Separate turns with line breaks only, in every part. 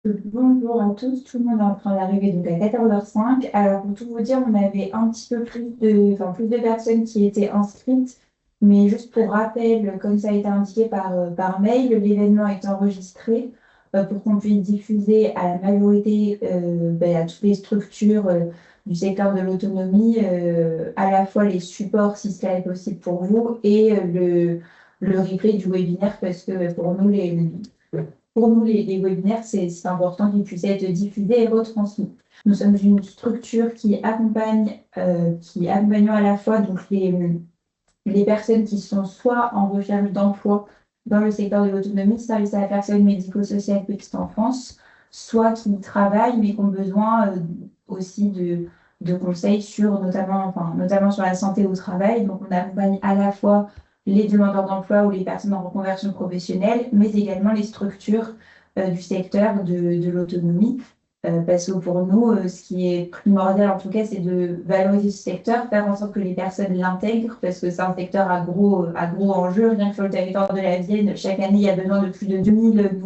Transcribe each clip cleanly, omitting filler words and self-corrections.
Bonjour à tous, tout le monde est en train d'arriver donc à 14h05. Alors pour tout vous dire, on avait un petit peu plus de personnes qui étaient inscrites, mais juste pour rappel, comme ça a été indiqué par mail, l'événement est enregistré pour qu'on puisse diffuser à la majorité, à toutes les structures du secteur de l'autonomie, à la fois les supports si cela est possible pour vous et le replay du webinaire parce que pour nous, les webinaires, c'est important qu'ils puissent être diffusés et retransmis. Nous sommes une structure qui accompagnons à la fois donc les personnes qui sont soit en recherche d'emploi dans le secteur de l'autonomie, service à la personne médico-sociale petite enfance, soit qui travaillent mais qui ont besoin aussi de conseils sur notamment sur la santé au travail. Donc on accompagne à la fois les demandeurs d'emploi ou les personnes en reconversion professionnelle, mais également les structures du secteur de l'autonomie. Parce que pour nous, ce qui est primordial en tout cas, c'est de valoriser ce secteur, faire en sorte que les personnes l'intègrent, parce que c'est un secteur à gros enjeux. Rien que sur le territoire de la Vienne, chaque année, il y a besoin de plus de 2000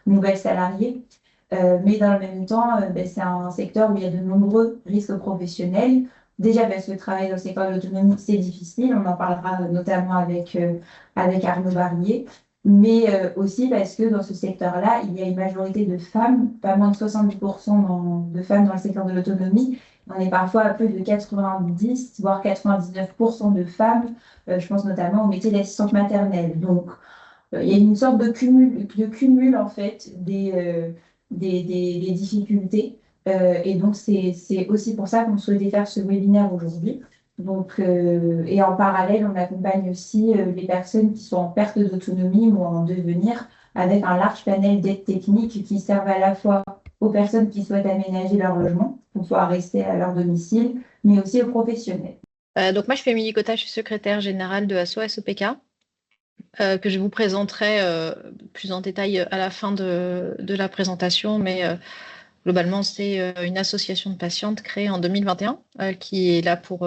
nouvelles salariés. Mais dans le même temps, c'est un secteur où il y a de nombreux risques professionnels. Déjà parce que travailler dans le secteur de l'autonomie, c'est difficile. On en parlera notamment avec Arnaud Barrier, mais aussi parce que dans ce secteur-là, il y a une majorité de femmes, pas moins de 70% de femmes dans le secteur de l'autonomie. On est parfois à plus de 90, voire 99% de femmes, je pense notamment au métier d'assistante maternelle. Donc, il y a une sorte de cumul en fait des difficultés. Et donc, c'est aussi pour ça qu'on souhaitait faire ce webinaire aujourd'hui. Donc, et en parallèle, on accompagne aussi les personnes qui sont en perte d'autonomie ou en devenir avec un large panel d'aides techniques qui servent à la fois aux personnes qui souhaitent aménager leur logement pour pouvoir rester à leur domicile, mais aussi aux professionnels.
Donc moi, je fais Émilie Cotta, je suis secrétaire générale de ASSO SOPK, que je vous présenterai plus en détail à la fin de la présentation, mais globalement, c'est une association de patientes créée en 2021 qui est là pour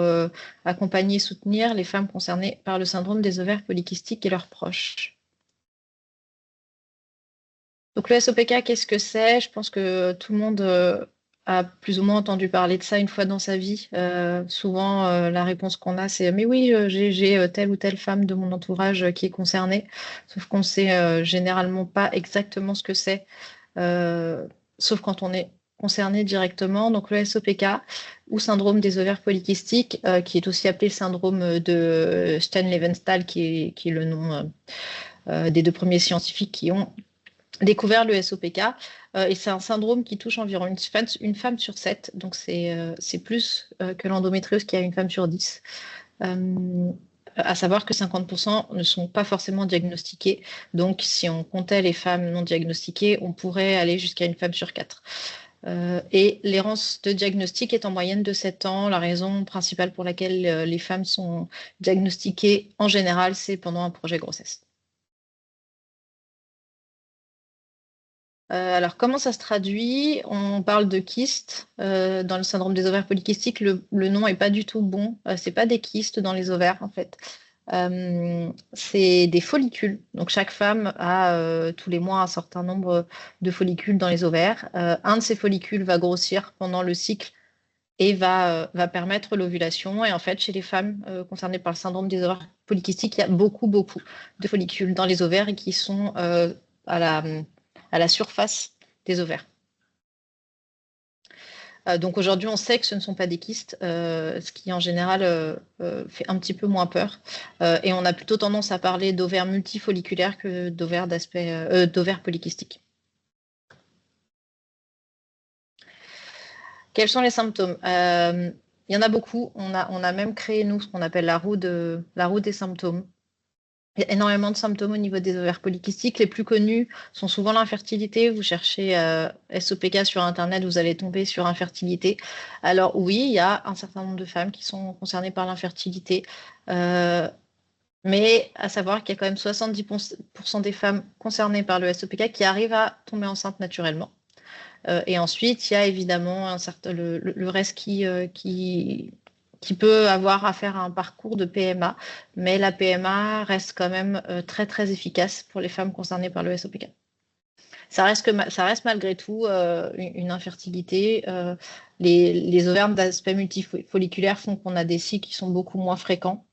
accompagner et soutenir les femmes concernées par le syndrome des ovaires polykystiques et leurs proches. Donc le SOPK, qu'est-ce que c'est? Je pense que tout le monde a plus ou moins entendu parler de ça une fois dans sa vie. Souvent, la réponse qu'on a, c'est mais oui, j'ai telle ou telle femme de mon entourage qui est concernée. Sauf qu'on sait généralement pas exactement ce que c'est, sauf quand on est concerné directement. Donc le SOPK ou syndrome des ovaires polykystiques, qui est aussi appelé syndrome de Stein-Leventhal, qui est le nom des deux premiers scientifiques qui ont découvert le SOPK. Et c'est un syndrome qui touche environ une femme sur 7. Donc c'est plus que l'endométriose qui a une femme sur 10. À savoir que 50% ne sont pas forcément diagnostiquées. Donc si on comptait les femmes non diagnostiquées, on pourrait aller jusqu'à une femme sur 4. Et l'errance de diagnostic est en moyenne de 7 ans. La raison principale pour laquelle les femmes sont diagnostiquées en général, c'est pendant un projet grossesse. Alors, comment ça se traduit? On parle de kystes dans le syndrome des ovaires polykystiques. Le nom n'est pas du tout bon. C'est pas des kystes dans les ovaires, en fait. C'est des follicules. Donc, chaque femme a tous les mois un certain nombre de follicules dans les ovaires. Un de ces follicules va grossir pendant le cycle et va permettre l'ovulation. Et en fait, chez les femmes concernées par le syndrome des ovaires polykystiques, il y a beaucoup, beaucoup de follicules dans les ovaires et qui sont à la surface des ovaires. Donc aujourd'hui, on sait que ce ne sont pas des kystes, ce qui en général fait un petit peu moins peur. Et on a plutôt tendance à parler d'ovaires multifolliculaires que d'ovaires polykystiques. Quels sont les symptômes? Il y en a beaucoup. On a même créé, nous, ce qu'on appelle la roue des symptômes. Il y a énormément de symptômes au niveau des ovaires polykystiques. Les plus connus sont souvent l'infertilité. Vous cherchez SOPK sur Internet, vous allez tomber sur infertilité. Alors oui, il y a un certain nombre de femmes qui sont concernées par l'infertilité. Mais à savoir qu'il y a quand même 70% des femmes concernées par le SOPK qui arrivent à tomber enceinte naturellement. Et ensuite, il y a évidemment le reste qui peut avoir à faire un parcours de PMA, mais la PMA reste quand même très très efficace pour les femmes concernées par le SOPK. Ça reste malgré tout une infertilité. Les ovaires d'aspect multifolliculaire font qu'on a des cycles qui sont beaucoup moins fréquents.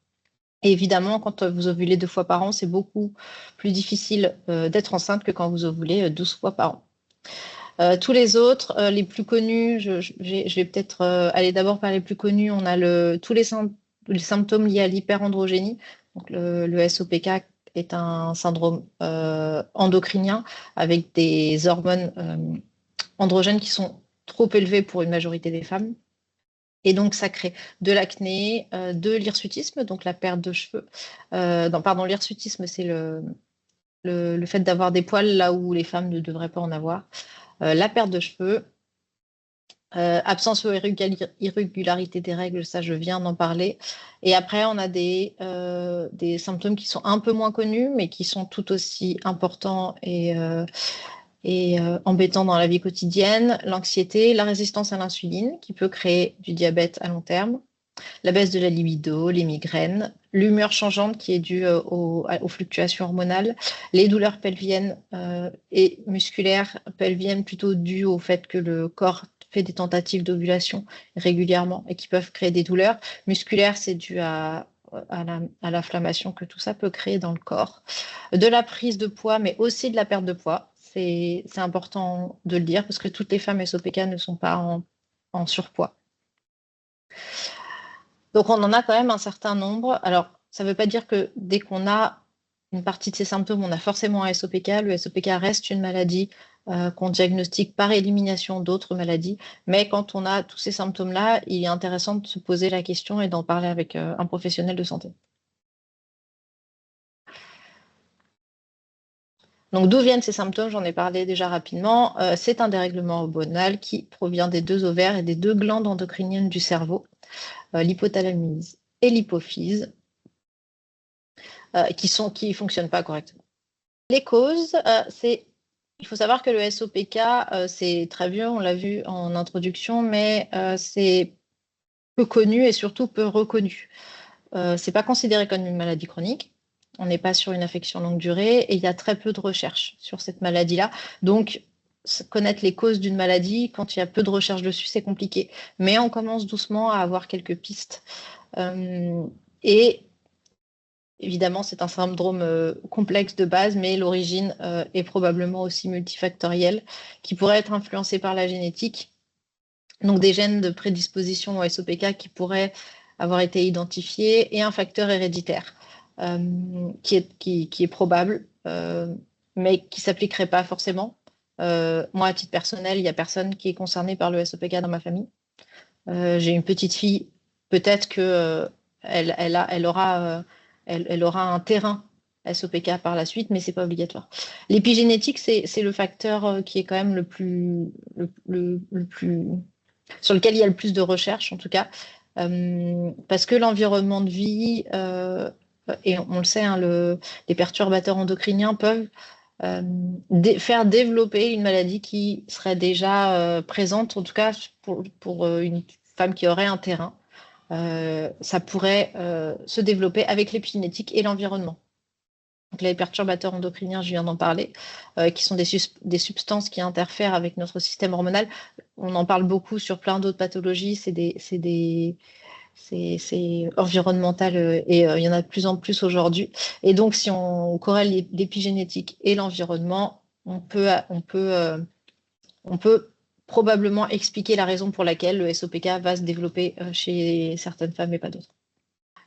Et évidemment, quand vous ovulez 2 fois par an, c'est beaucoup plus difficile d'être enceinte que quand vous ovulez 12 fois par an. Tous les autres, les plus connus, je vais peut-être aller d'abord par les plus connus. On a tous les symptômes liés à l'hyperandrogénie. Donc le SOPK est un syndrome endocrinien avec des hormones androgènes qui sont trop élevées pour une majorité des femmes. Et donc, ça crée de l'acné, de l'hirsutisme, donc la perte de cheveux. Pardon, l'hirsutisme, c'est le fait d'avoir des poils là où les femmes ne devraient pas en avoir. La perte de cheveux, absence ou irrégularité des règles, ça je viens d'en parler. Et après, on a des symptômes qui sont un peu moins connus, mais qui sont tout aussi importants et embêtants dans la vie quotidienne. L'anxiété, la résistance à l'insuline, qui peut créer du diabète à long terme. La baisse de la libido, les migraines, l'humeur changeante qui est due aux fluctuations hormonales, les douleurs pelviennes et musculaires, pelviennes plutôt dues au fait que le corps fait des tentatives d'ovulation régulièrement et qui peuvent créer des douleurs. Musculaires, c'est dû à l'inflammation que tout ça peut créer dans le corps. De la prise de poids, mais aussi de la perte de poids. C'est important de le dire parce que toutes les femmes SOPK ne sont pas en surpoids. Donc, on en a quand même un certain nombre. Alors, ça ne veut pas dire que dès qu'on a une partie de ces symptômes, on a forcément un SOPK. Le SOPK reste une maladie qu'on diagnostique par élimination d'autres maladies. Mais quand on a tous ces symptômes-là, il est intéressant de se poser la question et d'en parler avec un professionnel de santé. Donc, d'où viennent ces symptômes? J'en ai parlé déjà rapidement. C'est un dérèglement hormonal qui provient des 2 ovaires et des 2 glandes endocriniennes du cerveau, l'hypothalamus et l'hypophyse, qui ne fonctionnent pas correctement. Les causes, il faut savoir que le SOPK, c'est très vieux, on l'a vu en introduction, mais c'est peu connu et surtout peu reconnu. C'est pas considéré comme une maladie chronique. On n'est pas sur une affection longue durée et il y a très peu de recherches sur cette maladie-là. Donc, connaître les causes d'une maladie, quand il y a peu de recherches dessus, c'est compliqué. Mais on commence doucement à avoir quelques pistes. Et évidemment, c'est un syndrome complexe de base, mais l'origine est probablement aussi multifactorielle, qui pourrait être influencée par la génétique. Donc, des gènes de prédisposition au SOPK qui pourraient avoir été identifiés et un facteur héréditaire qui est probable, mais qui ne s'appliquerait pas forcément. Moi, à titre personnel, il n'y a personne qui est concerné par le SOPK dans ma famille. J'ai une petite fille, peut-être que elle aura un terrain SOPK par la suite, mais c'est pas obligatoire. L'épigénétique, c'est le facteur qui est quand même le plus sur lequel il y a le plus de recherches, en tout cas, parce que l'environnement de vie, et on le sait, hein, les perturbateurs endocriniens peuvent faire développer une maladie qui serait déjà présente, en tout cas pour une femme qui aurait un terrain. Ça pourrait se développer avec l'épigénétique et l'environnement. Donc, les perturbateurs endocriniens, je viens d'en parler, qui sont des substances qui interfèrent avec notre système hormonal. On en parle beaucoup sur plein d'autres pathologies. C'est environnemental et il y en a de plus en plus aujourd'hui. Et donc, si on corrèle l'épigénétique et l'environnement, on peut probablement expliquer la raison pour laquelle le SOPK va se développer chez certaines femmes et pas d'autres.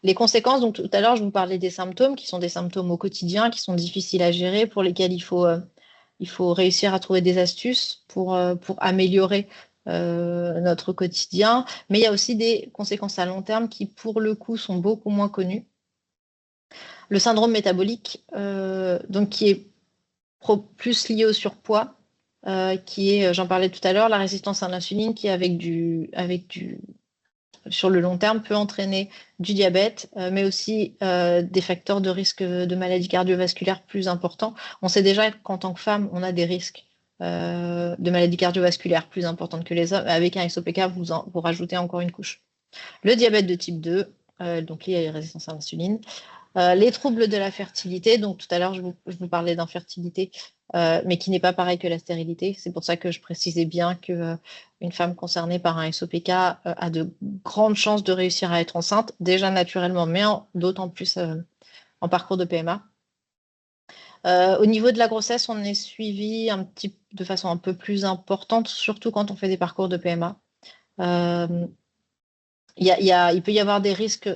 Les conséquences, donc tout à l'heure, je vous parlais des symptômes, qui sont des symptômes au quotidien, qui sont difficiles à gérer, pour lesquels il faut réussir à trouver des astuces pour améliorer notre quotidien. Mais il y a aussi des conséquences à long terme qui, pour le coup, sont beaucoup moins connues. Le syndrome métabolique, donc qui est plus lié au surpoids, qui est, j'en parlais tout à l'heure, la résistance à l'insuline, qui sur le long terme peut entraîner du diabète, mais aussi des facteurs de risque de maladies cardiovasculaires plus importants. On sait déjà qu'en tant que femme, on a des risques de maladies cardiovasculaires plus importantes que les hommes. Avec un SOPK, vous rajoutez encore une couche. Le diabète de type 2, donc lié à la résistance à l'insuline, Les troubles de la fertilité, donc tout à l'heure, je vous parlais d'infertilité, mais qui n'est pas pareil que la stérilité. C'est pour ça que je précisais bien que une femme concernée par un SOPK a de grandes chances de réussir à être enceinte, déjà naturellement, mais d'autant plus en parcours de PMA. Au niveau de la grossesse, on est suivi de façon un peu plus importante, surtout quand on fait des parcours de PMA. Il peut y avoir des risques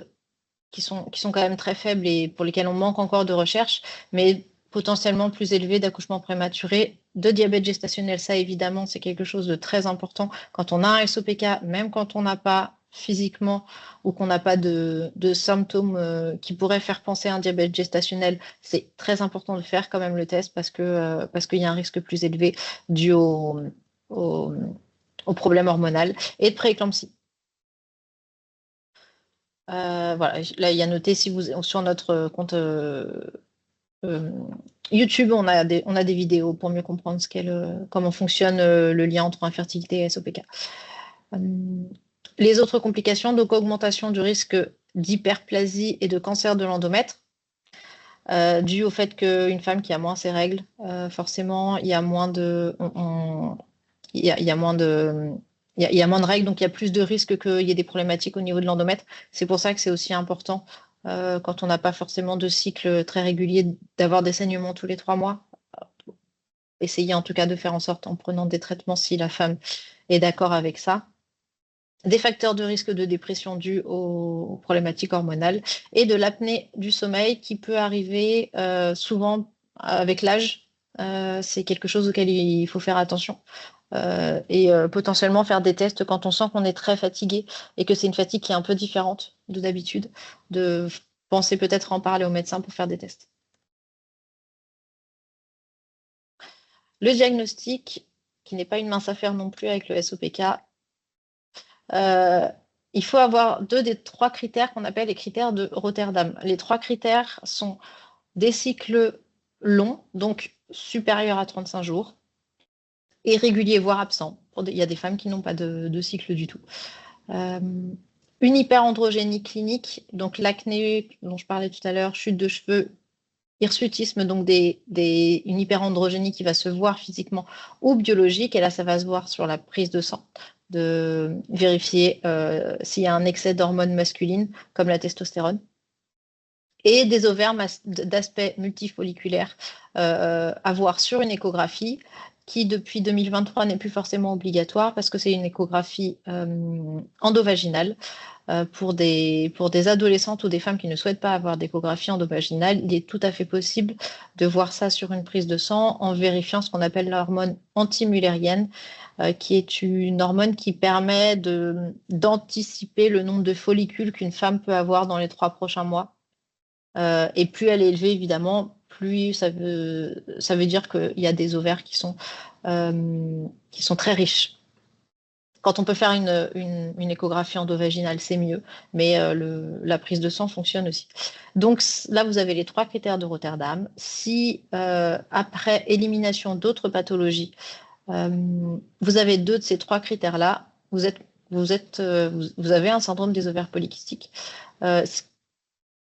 qui sont quand même très faibles et pour lesquels on manque encore de recherche, mais potentiellement plus élevés d'accouchement prématuré, de diabète gestationnel. Ça, évidemment, c'est quelque chose de très important. Quand on a un SOPK, même quand on n'a pas physiquement ou qu'on n'a pas de symptômes qui pourraient faire penser à un diabète gestationnel, c'est très important de faire quand même le test parce qu'il y a un risque plus élevé dû au problème hormonal et de prééclampsie. Voilà, là il y a noté si vous sur notre compte YouTube, on a des vidéos pour mieux comprendre comment fonctionne le lien entre infertilité et SOPK. Les autres complications, donc augmentation du risque d'hyperplasie et de cancer de l'endomètre, dû au fait qu'une femme qui a moins ses règles, forcément, il y a moins de, il y a moins de, il y a moins de règles, donc il y a plus de risques qu'il y ait des problématiques au niveau de l'endomètre. C'est pour ça que c'est aussi important, quand on n'a pas forcément de cycle très régulier, d'avoir des saignements tous les 3 mois. Essayez en tout cas de faire en sorte, en prenant des traitements, si la femme est d'accord avec ça. Des facteurs de risque de dépression dus aux problématiques hormonales et de l'apnée du sommeil qui peut arriver souvent avec l'âge. C'est quelque chose auquel il faut faire attention. Et potentiellement faire des tests quand on sent qu'on est très fatigué et que c'est une fatigue qui est un peu différente de d'habitude, de penser peut-être en parler au médecin pour faire des tests. Le diagnostic, qui n'est pas une mince affaire non plus avec le SOPK, il faut avoir 2 des 3 critères qu'on appelle les critères de Rotterdam. Les 3 critères sont des cycles longs, donc supérieurs à 35 jours, et réguliers, voire absents. Il y a des femmes qui n'ont pas de cycle du tout. Une hyperandrogénie clinique, donc l'acné dont je parlais tout à l'heure, chute de cheveux, hirsutisme, donc une hyperandrogénie qui va se voir physiquement ou biologique, et là ça va se voir sur la prise de sang, de vérifier s'il y a un excès d'hormones masculines comme la testostérone, et des ovaires d'aspect multifolliculaire à voir sur une échographie qui depuis 2023 n'est plus forcément obligatoire parce que c'est une échographie endovaginale. Pour des adolescentes ou des femmes qui ne souhaitent pas avoir d'échographie endovaginale, il est tout à fait possible de voir ça sur une prise de sang en vérifiant ce qu'on appelle l'hormone antimullérienne, qui est une hormone qui permet d'anticiper le nombre de follicules qu'une femme peut avoir dans les 3 prochains mois. Et plus elle est élevée, évidemment, plus ça veut dire qu'il y a des ovaires qui sont très riches. Quand on peut faire une échographie endovaginale, c'est mieux, mais la prise de sang fonctionne aussi. Donc là, vous avez les 3 critères de Rotterdam. Si après élimination d'autres pathologies, vous avez 2 de ces 3 critères-là, vous avez un syndrome des ovaires polykystiques,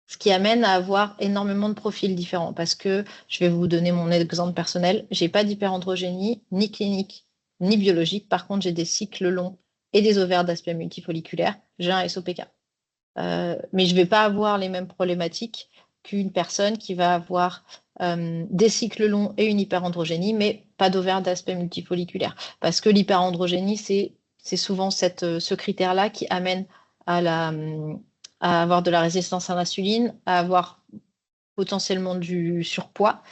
ce qui amène à avoir énormément de profils différents. Parce que, je vais vous donner mon exemple personnel, j'ai pas d'hyperandrogénie, ni clinique, ni biologique. Par contre, j'ai des cycles longs et des ovaires d'aspect multifolliculaire. J'ai un SOPK. Mais je ne vais pas avoir les mêmes problématiques qu'une personne qui va avoir des cycles longs et une hyperandrogénie, mais pas d'ovaires d'aspect multifolliculaire. Parce que l'hyperandrogénie, c'est souvent ce critère-là qui amène à avoir de la résistance à l'insuline, à avoir potentiellement du surpoids,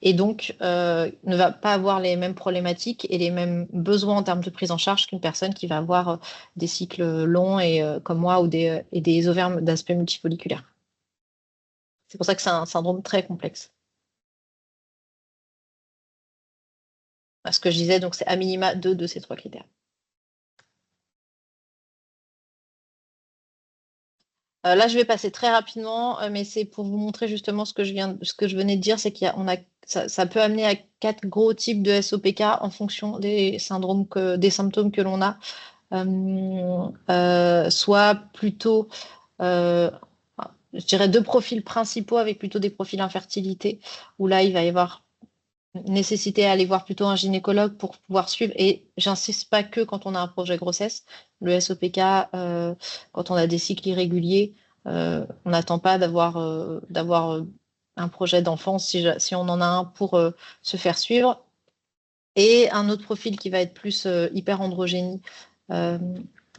et donc ne va pas avoir les mêmes problématiques et les mêmes besoins en termes de prise en charge qu'une personne qui va avoir des cycles longs et comme moi et des ovaires d'aspect multifolliculaire. C'est pour ça que c'est un syndrome très complexe. Ce que je disais, donc c'est à minima 2 de ces 3 critères. Là, je vais passer très rapidement, mais c'est pour vous montrer justement ce que je venais de dire, c'est ça peut amener à 4 gros types de SOPK en fonction des symptômes que l'on a. Soit plutôt je dirais, deux profils principaux avec plutôt des profils infertilité, où là, il va y avoir nécessité à aller voir plutôt un gynécologue pour pouvoir suivre. Et j'insiste pas que quand on a un projet grossesse, le SOPK, quand on a des cycles irréguliers, on n'attend pas d'avoir un projet d'enfant si on en a un pour se faire suivre. Et un autre profil qui va être plus hyperandrogénie,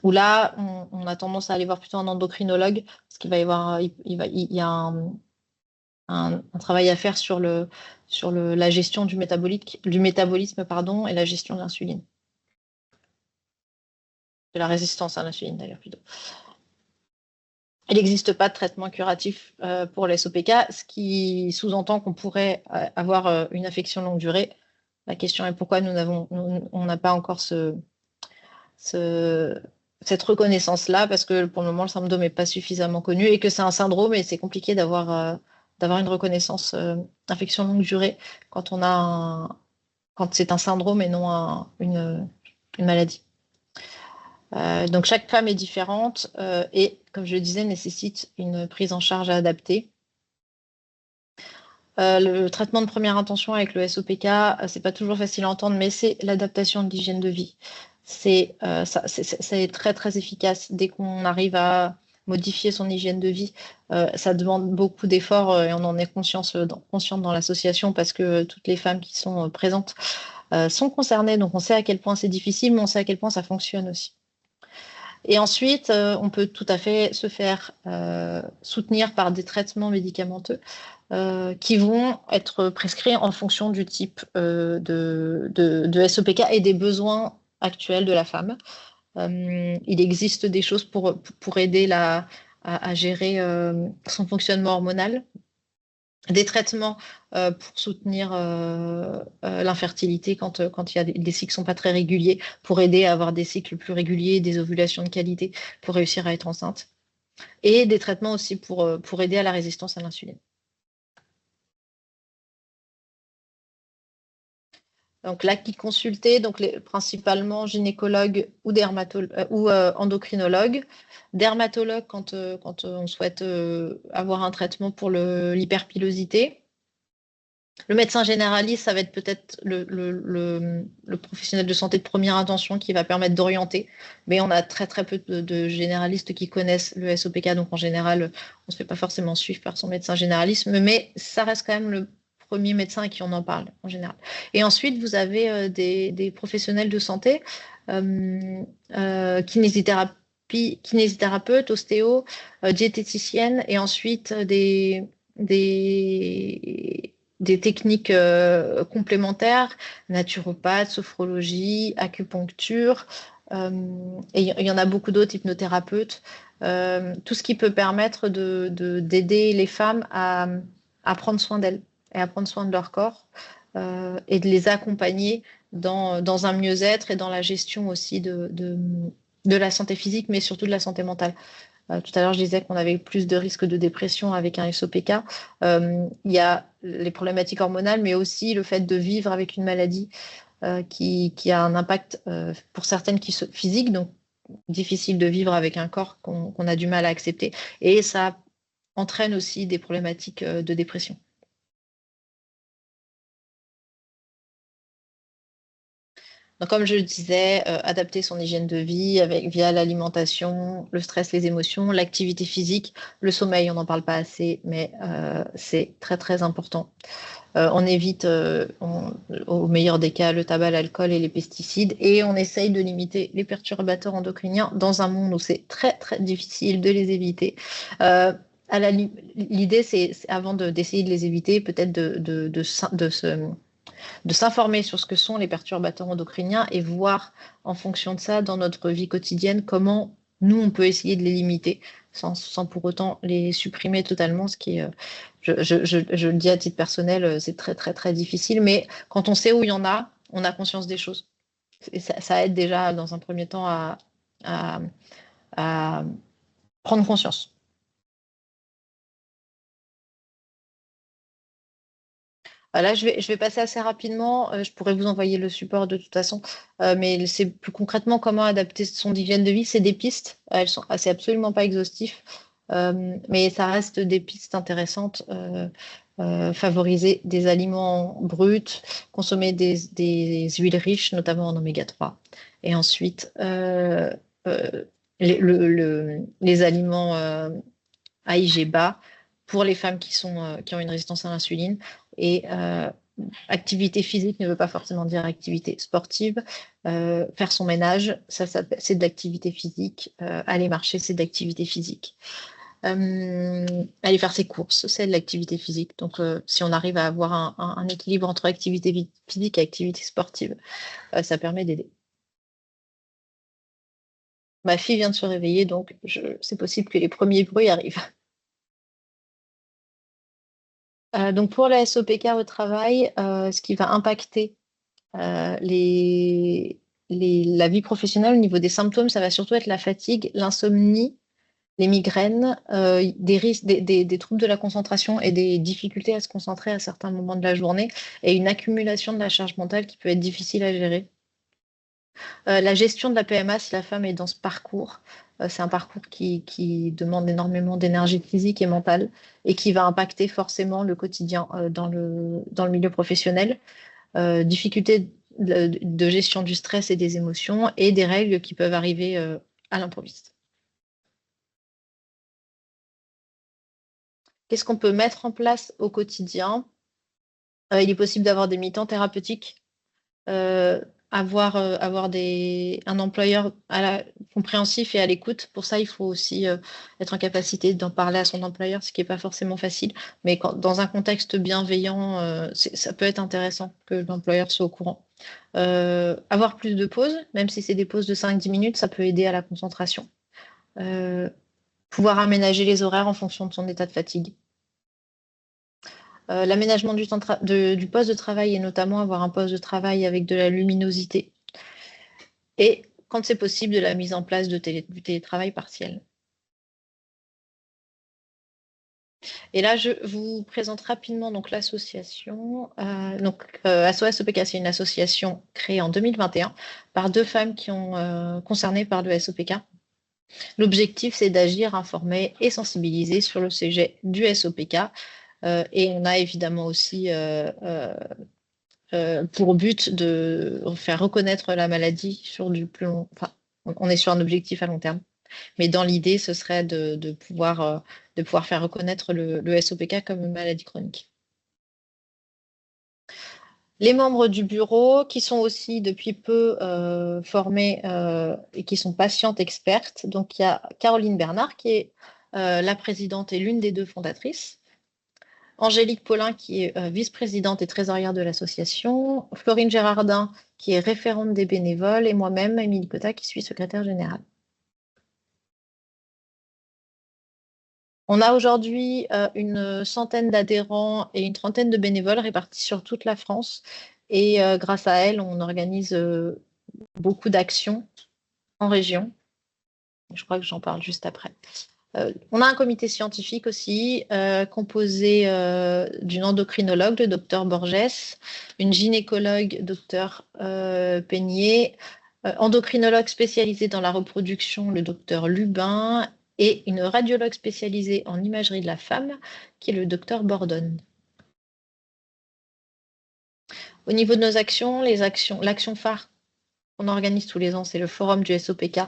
où là, on a tendance à aller voir plutôt un endocrinologue, parce qu'il va y avoir, il y a un travail à faire sur la gestion du métabolisme, pardon, et la gestion de l'insuline. De la résistance à l'insuline, d'ailleurs, plutôt. Il n'existe pas de traitement curatif pour les SOPK, ce qui sous-entend qu'on pourrait avoir une affection longue durée. La question est pourquoi on n'a pas encore cette reconnaissance-là, parce que pour le moment, le syndrome n'est pas suffisamment connu et que c'est un syndrome et c'est compliqué d'avoir une reconnaissance infection longue durée quand c'est un syndrome et non une maladie. Donc chaque femme est différente et, comme je le disais, nécessite une prise en charge adaptée. Le traitement de première intention avec le SOPK, c'est pas toujours facile à entendre, mais c'est l'adaptation de l'hygiène de vie. C'est très très efficace dès qu'on arrive à modifier son hygiène de vie. Ça demande beaucoup d'efforts et on en est consciente dans l'association parce que toutes les femmes qui sont présentes sont concernées. Donc on sait à quel point c'est difficile, mais on sait à quel point ça fonctionne aussi. Et ensuite, on peut tout à fait se faire soutenir par des traitements médicamenteux qui vont être prescrits en fonction du type de SOPK et des besoins actuels de la femme. Il existe des choses pour aider à gérer son fonctionnement hormonal, des traitements pour soutenir l'infertilité quand il y a des cycles qui sont pas très réguliers, pour aider à avoir des cycles plus réguliers, des ovulations de qualité, pour réussir à être enceinte. Et des traitements aussi pour aider à la résistance à l'insuline. Donc là, qui consulter, donc principalement gynécologue ou endocrinologue. Dermatologue quand on souhaite avoir un traitement pour l'hyperpilosité. Le médecin généraliste, ça va être peut-être le professionnel de santé de première intention qui va permettre d'orienter. Mais on a très très peu de généralistes qui connaissent le SOPK, donc en général, on ne se fait pas forcément suivre par son médecin généraliste, mais ça reste quand même le premier médecin à qui on en parle en général. Et ensuite, vous avez des professionnels de santé, kinésithérapeutes, ostéo, diététiciennes, et ensuite des techniques complémentaires, naturopathe, sophrologie, acupuncture, et il y en a beaucoup d'autres, hypnothérapeutes, tout ce qui peut permettre d'aider les femmes à prendre soin d'elles et à prendre soin de leur corps et de les accompagner dans un mieux-être et dans la gestion aussi de la santé physique, mais surtout de la santé mentale. Tout à l'heure, je disais qu'on avait plus de risques de dépression avec un SOPK. Il y a les problématiques hormonales, mais aussi le fait de vivre avec une maladie qui a un impact pour certaines physique, donc difficile de vivre avec un corps qu'on a du mal à accepter. Et ça entraîne aussi des problématiques de dépression. Donc, comme je le disais, adapter son hygiène de vie via l'alimentation, le stress, les émotions, l'activité physique, le sommeil, on n'en parle pas assez, mais c'est très très important. On évite, au meilleur des cas, le tabac, l'alcool et les pesticides, et on essaye de limiter les perturbateurs endocriniens dans un monde où c'est très très difficile de les éviter. L'idée, c'est avant d'essayer de les éviter, peut-être de s'informer sur ce que sont les perturbateurs endocriniens et voir en fonction de ça dans notre vie quotidienne comment nous on peut essayer de les limiter sans pour autant les supprimer totalement, ce qui est, je le dis à titre personnel, c'est très très très difficile, mais quand on sait où il y en a, on a conscience des choses. Et ça aide déjà dans un premier temps à prendre conscience. Là, je vais passer assez rapidement. Je pourrais vous envoyer le support de toute façon. Mais c'est plus concrètement comment adapter son hygiène de vie. C'est des pistes. C'est absolument pas exhaustif. Mais ça reste des pistes intéressantes. Favoriser des aliments bruts, consommer des huiles riches, notamment en oméga 3. Et ensuite, les aliments à IG bas pour les femmes qui ont une résistance à l'insuline. Et activité physique ne veut pas forcément dire activité sportive. Faire son ménage, c'est de l'activité physique. Aller marcher, c'est de l'activité physique. Aller faire ses courses, c'est de l'activité physique. Donc, si on arrive à avoir un équilibre entre activité physique et activité sportive, ça permet d'aider. Ma fille vient de se réveiller, donc c'est possible que les premiers bruits arrivent. Donc, pour la SOPK au travail, ce qui va impacter la vie professionnelle au niveau des symptômes, ça va surtout être la fatigue, l'insomnie, les migraines, des troubles de la concentration et des difficultés à se concentrer à certains moments de la journée et une accumulation de la charge mentale qui peut être difficile à gérer. La gestion de la PMA, si la femme est dans ce parcours, c'est un parcours qui demande énormément d'énergie physique et mentale et qui va impacter forcément le quotidien dans le milieu professionnel. Difficulté de gestion du stress et des émotions et des règles qui peuvent arriver à l'improviste. Qu'est-ce qu'on peut mettre en place au quotidien? Il est possible d'avoir des mi-temps thérapeutiques, avoir un employeur compréhensif et à l'écoute. Pour ça, il faut aussi être en capacité d'en parler à son employeur, ce qui n'est pas forcément facile. Mais dans un contexte bienveillant, ça peut être intéressant que l'employeur soit au courant. Avoir plus de pauses, même si c'est des pauses de 5-10 minutes, ça peut aider à la concentration. Pouvoir aménager les horaires en fonction de son état de fatigue. L'aménagement du poste de travail et notamment avoir un poste de travail avec de la luminosité. Et quand c'est possible, de la mise en place du télétravail partiel. Et là, je vous présente rapidement donc l'association. SOS OPK, c'est une association créée en 2021 par 2 femmes qui ont concernées par le SOPK. L'objectif, c'est d'agir, informer et sensibiliser sur le sujet du SOPK. Et on a évidemment aussi pour but de faire reconnaître la maladie sur du plus long. Enfin, on est sur un objectif à long terme. Mais dans l'idée, ce serait de pouvoir faire reconnaître le SOPK comme une maladie chronique. Les membres du bureau, qui sont aussi depuis peu formés et qui sont patientes expertes. Donc, il y a Caroline Bernard, qui est la présidente et l'une des 2 fondatrices. Angélique Paulin, qui est vice-présidente et trésorière de l'association. Florine Gérardin, qui est référente des bénévoles. Et moi-même, Émilie Cotta, qui suis secrétaire générale. On a aujourd'hui une centaine d'adhérents et une trentaine de bénévoles répartis sur toute la France. Et grâce à elles, on organise beaucoup d'actions en région. Je crois que j'en parle juste après. On a un comité scientifique aussi, composé d'une endocrinologue, le docteur Borges, une gynécologue, docteur Peigné, endocrinologue spécialisée dans la reproduction, le docteur Lubin, et une radiologue spécialisée en imagerie de la femme, qui est le docteur Bordone. Au niveau de nos actions, l'action phare qu'on organise tous les ans, c'est le forum du SOPK,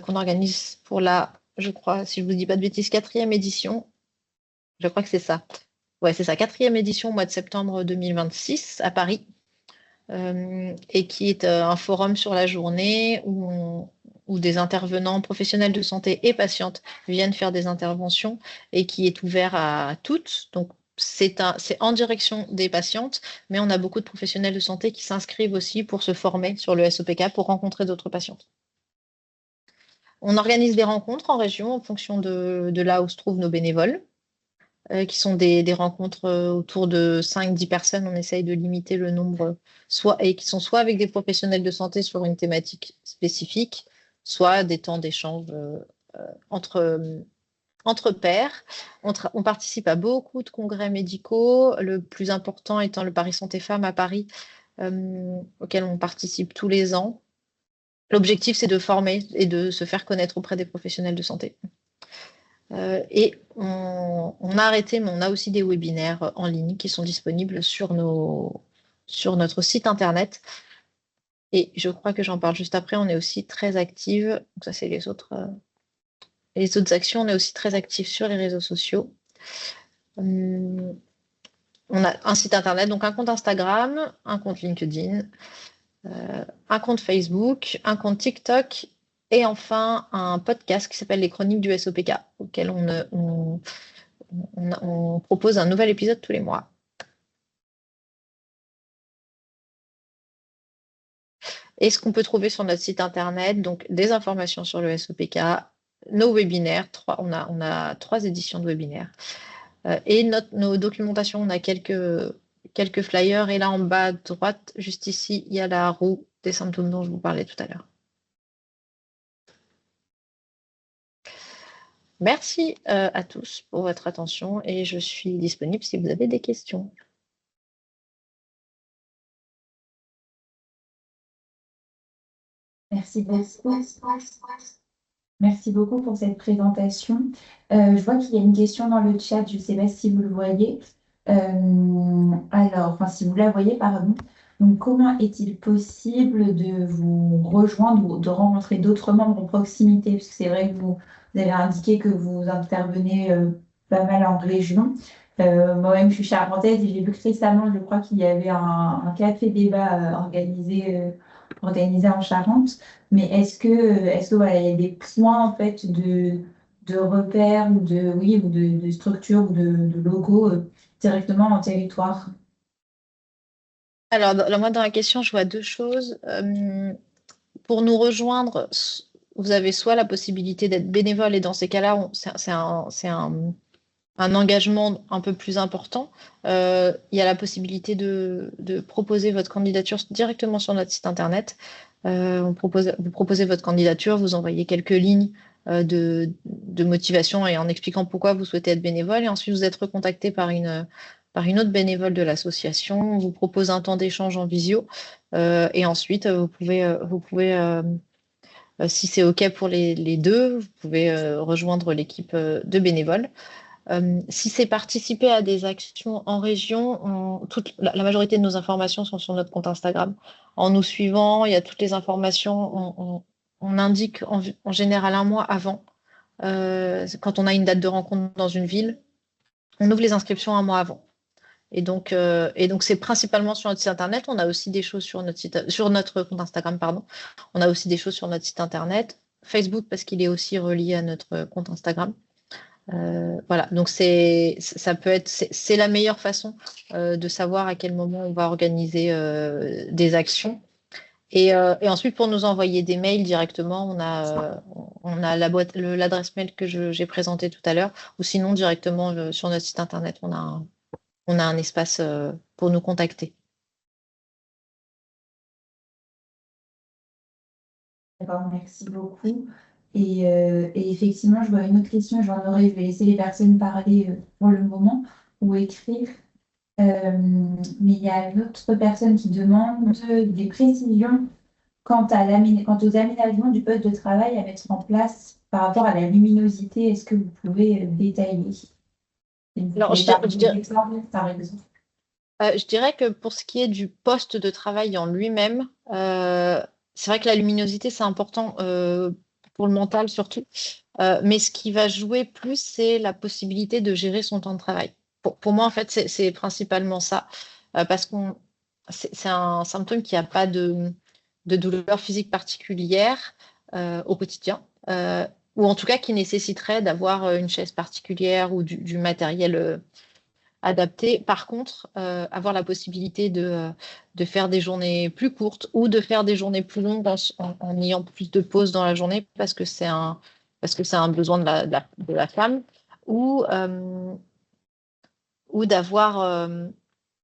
qu'on organise pour je crois, si je ne vous dis pas de bêtises, 4e édition. Je crois que c'est ça. Ouais, c'est ça, 4e édition au mois de septembre 2026 à Paris. Et qui est un forum sur la journée où des intervenants professionnels de santé et patientes viennent faire des interventions et qui est ouvert à toutes. Donc, c'est en direction des patientes, mais on a beaucoup de professionnels de santé qui s'inscrivent aussi pour se former sur le SOPK pour rencontrer d'autres patientes. On organise des rencontres en région en fonction de là où se trouvent nos bénévoles, qui sont des rencontres autour de 5-10 personnes. On essaye de limiter le nombre, et qui sont soit avec des professionnels de santé sur une thématique spécifique, soit des temps d'échange entre pairs. On participe à beaucoup de congrès médicaux, le plus important étant le Paris Santé Femmes à Paris, auquel on participe tous les ans. L'objectif, c'est de former et de se faire connaître auprès des professionnels de santé. Et on a arrêté, mais on a aussi des webinaires en ligne qui sont disponibles sur notre site internet. Et je crois que j'en parle juste après. On est aussi très active. Donc ça, c'est les autres actions. On est aussi très active sur les réseaux sociaux. On a un site internet, donc un compte Instagram, un compte LinkedIn, un compte Facebook, un compte TikTok et enfin un podcast qui s'appelle Les Chroniques du SOPK, auquel on propose un nouvel épisode tous les mois. Et ce qu'on peut trouver sur notre site internet, donc des informations sur le SOPK, nos webinaires, on a 3 éditions de webinaires, et nos documentations, on a quelques flyers, et là en bas à droite, juste ici, il y a la roue des symptômes dont je vous parlais tout à l'heure. Merci à tous pour votre attention et je suis disponible si vous avez des questions.
Merci beaucoup. Merci beaucoup pour cette présentation. Je vois qu'il y a une question dans le chat, je ne sais pas si vous le voyez. Alors, enfin, si vous la voyez, pardon. Donc, comment est-il possible de vous rejoindre ou de rencontrer d'autres membres en proximité? Parce que c'est vrai que vous avez indiqué que vous intervenez pas mal en région. Moi-même, je suis charentaise et j'ai vu que récemment, je crois qu'il y avait un café-débat organisé en Charente. Mais est-ce que voilà, il y a des points en fait de repères ou de structures ou de logos directement en territoire?
Alors, moi, dans la question, je vois 2 choses. Pour nous rejoindre, vous avez soit la possibilité d'être bénévole, et dans ces cas-là, c'est un engagement un peu plus important. Il y a la possibilité de proposer votre candidature directement sur notre site internet. Vous proposez votre candidature, vous envoyez quelques lignes de motivation et en expliquant pourquoi vous souhaitez être bénévole. Et ensuite, vous êtes recontacté par une autre bénévole de l'association. On vous propose un temps d'échange en visio. Et ensuite, si c'est OK pour les deux, vous pouvez rejoindre l'équipe de bénévoles. Si c'est participer à des actions en région, la majorité de nos informations sont sur notre compte Instagram. En nous suivant, il y a toutes les informations. On indique en général un mois avant. Quand on a une date de rencontre dans une ville, on ouvre les inscriptions un mois avant. Et donc c'est principalement sur notre site internet. On a aussi des choses sur notre compte Instagram, pardon. On a aussi des choses sur notre site internet. Facebook, parce qu'il est aussi relié à notre compte Instagram. Voilà, donc c'est la meilleure façon de savoir à quel moment on va organiser des actions. Et ensuite, pour nous envoyer des mails directement, on a l'adresse mail que j'ai présentée tout à l'heure, ou sinon directement sur notre site internet, on a un espace pour nous contacter.
D'accord, merci beaucoup. Et effectivement, je vois une autre question, j'en aurai, je vais laisser les personnes parler pour le moment ou écrire. Mais il y a une autre personne qui demande des précisions quant aux aménagements du poste de travail à mettre en place par rapport à la luminosité. Est-ce que vous pouvez détailler? Et vous
Alors,
pouvez parler des exemples, par exemple.
je dirais que pour ce qui est du poste de travail en lui-même, c'est vrai que la luminosité, c'est important pour le mental surtout. Mais ce qui va jouer plus, c'est la possibilité de gérer son temps de travail. Pour moi, en fait, c'est principalement ça. Parce que c'est un symptôme qui n'a pas de douleur physique particulière au quotidien. Ou en tout cas qui nécessiterait d'avoir une chaise particulière ou du matériel adapté. Par contre, avoir la possibilité de faire des journées plus courtes ou de faire des journées plus longues en ayant plus de pauses dans la journée parce que c'est un besoin de la femme, ou d'avoir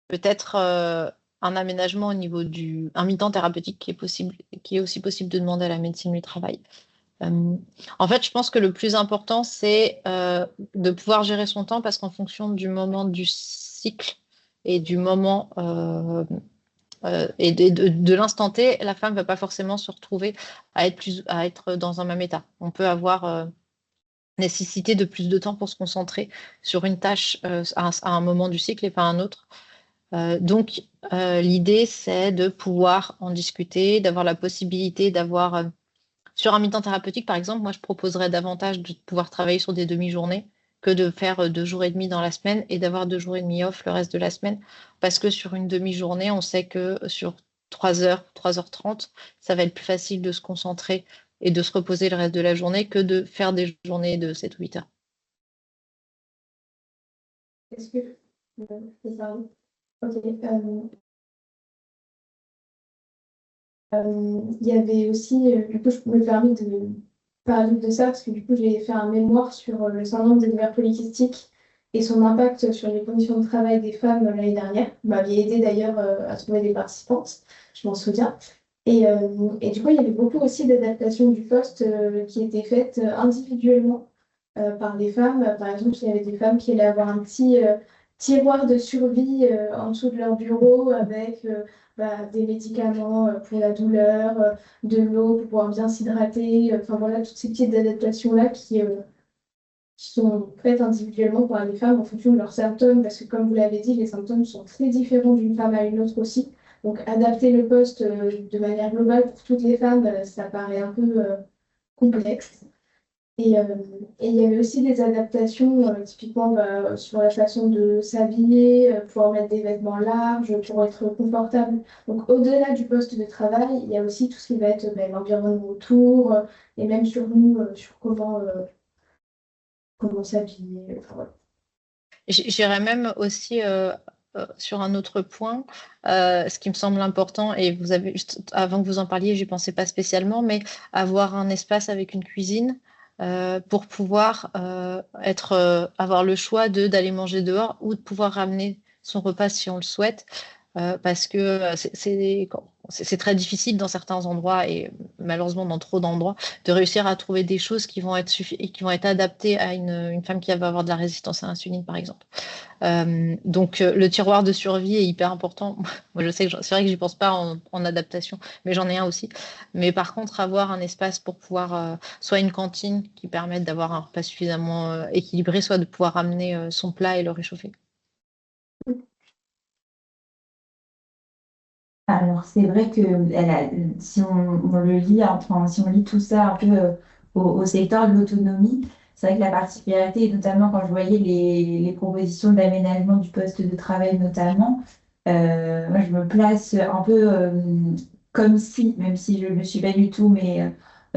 peut-être un aménagement au niveau un mi-temps thérapeutique qui est aussi possible de demander à la médecine du travail. En fait, je pense que le plus important, c'est de pouvoir gérer son temps parce qu'en fonction du moment du cycle et du moment et de l'instant T, la femme ne va pas forcément se retrouver à être dans un même état. On peut avoir nécessité de plus de temps pour se concentrer sur une tâche à un moment du cycle et pas à un autre. Donc, l'idée, c'est de pouvoir en discuter, d'avoir la possibilité d'avoir, sur un mi-temps thérapeutique, par exemple, moi, je proposerais davantage de pouvoir travailler sur des demi-journées que de faire 2 jours et demi dans la semaine et d'avoir 2 jours et demi off le reste de la semaine. Parce que sur une demi-journée, on sait que sur 3 heures, 3h30, ça va être plus facile de se concentrer et de se reposer le reste de la journée que de faire des journées de 7 ou 8 heures.
Est-ce que c'est ça? Ok. Il y avait aussi, du coup, je me permets de parler de ça parce que du coup, j'ai fait un mémoire sur le syndrome des ovaires polykystiques et son impact sur les conditions de travail des femmes l'année dernière. Vous m'aviez aidé d'ailleurs à trouver des participantes, je m'en souviens. Et du coup, il y avait beaucoup aussi d'adaptations du poste qui étaient faites individuellement par les femmes. Par exemple, il y avait des femmes qui allaient avoir un petit tiroir de survie en dessous de leur bureau avec des médicaments pour la douleur, de l'eau pour pouvoir bien s'hydrater. Enfin voilà, toutes ces petites adaptations-là qui sont faites individuellement par les femmes en fonction de leurs symptômes, parce que comme vous l'avez dit, les symptômes sont très différents d'une femme à une autre aussi. Donc adapter le poste de manière globale pour toutes les femmes, ça paraît un peu complexe. Et, euh, et il y avait aussi des adaptations, typiquement sur la façon de s'habiller, pouvoir mettre des vêtements larges, pour être confortable. Donc au-delà du poste de travail, il y a aussi tout ce qui va être l'environnement autour, et même sur nous, sur comment s'habiller. Enfin, voilà.
J'irais même aussi sur un autre point, ce qui me semble important, et vous avez juste avant que vous en parliez, j'y pensais pas spécialement, mais avoir un espace avec une cuisine pour pouvoir avoir le choix d'aller manger dehors ou de pouvoir ramener son repas si on le souhaite. Parce que c'est très difficile dans certains endroits et malheureusement dans trop d'endroits de réussir à trouver des choses qui vont être adaptées à une femme qui va avoir de la résistance à l'insuline, par exemple. Donc le tiroir de survie est hyper important. Moi, je sais que c'est vrai que j'y pense pas en adaptation, mais j'en ai un aussi. Mais par contre, avoir un espace pour pouvoir, soit une cantine qui permette d'avoir un repas suffisamment équilibré, soit de pouvoir ramener son plat et le réchauffer.
Alors, c'est vrai que si on le lit, enfin, si on lit tout ça un peu au secteur de l'autonomie, c'est vrai que la particularité, et notamment quand je voyais les propositions d'aménagement du poste de travail notamment, moi je me place un peu comme si, même si je ne le suis pas du tout, mais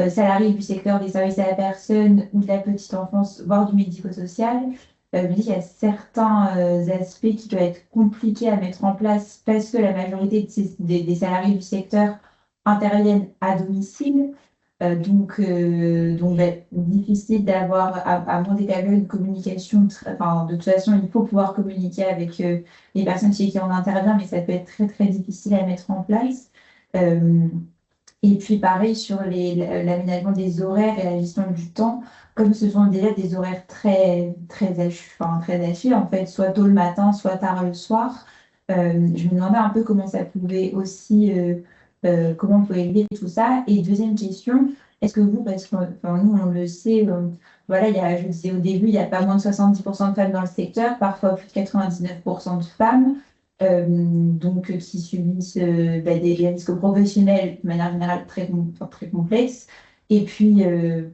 salarié du secteur des services à la personne ou de la petite enfance, voire du médico-social, je me dis qu'il y a certains aspects qui peuvent être compliqués à mettre en place parce que la majorité des salariés du secteur interviennent à domicile. Difficile d'avoir, à moins d'établir une communication. Enfin, de toute façon, il faut pouvoir communiquer avec les personnes chez qui on intervient, mais ça peut être très, très difficile à mettre en place. Euh, et puis pareil sur l'aménagement des horaires et la gestion du temps, comme ce sont déjà des horaires très, très hachés, en fait, soit tôt le matin, soit tard le soir. Je me demandais un peu comment ça pouvait aussi, comment on pouvait élever tout ça. Et deuxième question, est-ce que vous, parce que enfin, nous on le sait, voilà, je le disais au début, il n'y a pas moins de 70% de femmes dans le secteur, parfois plus de 99% de femmes qui subissent des risques professionnels de manière générale très complexes. Et puis,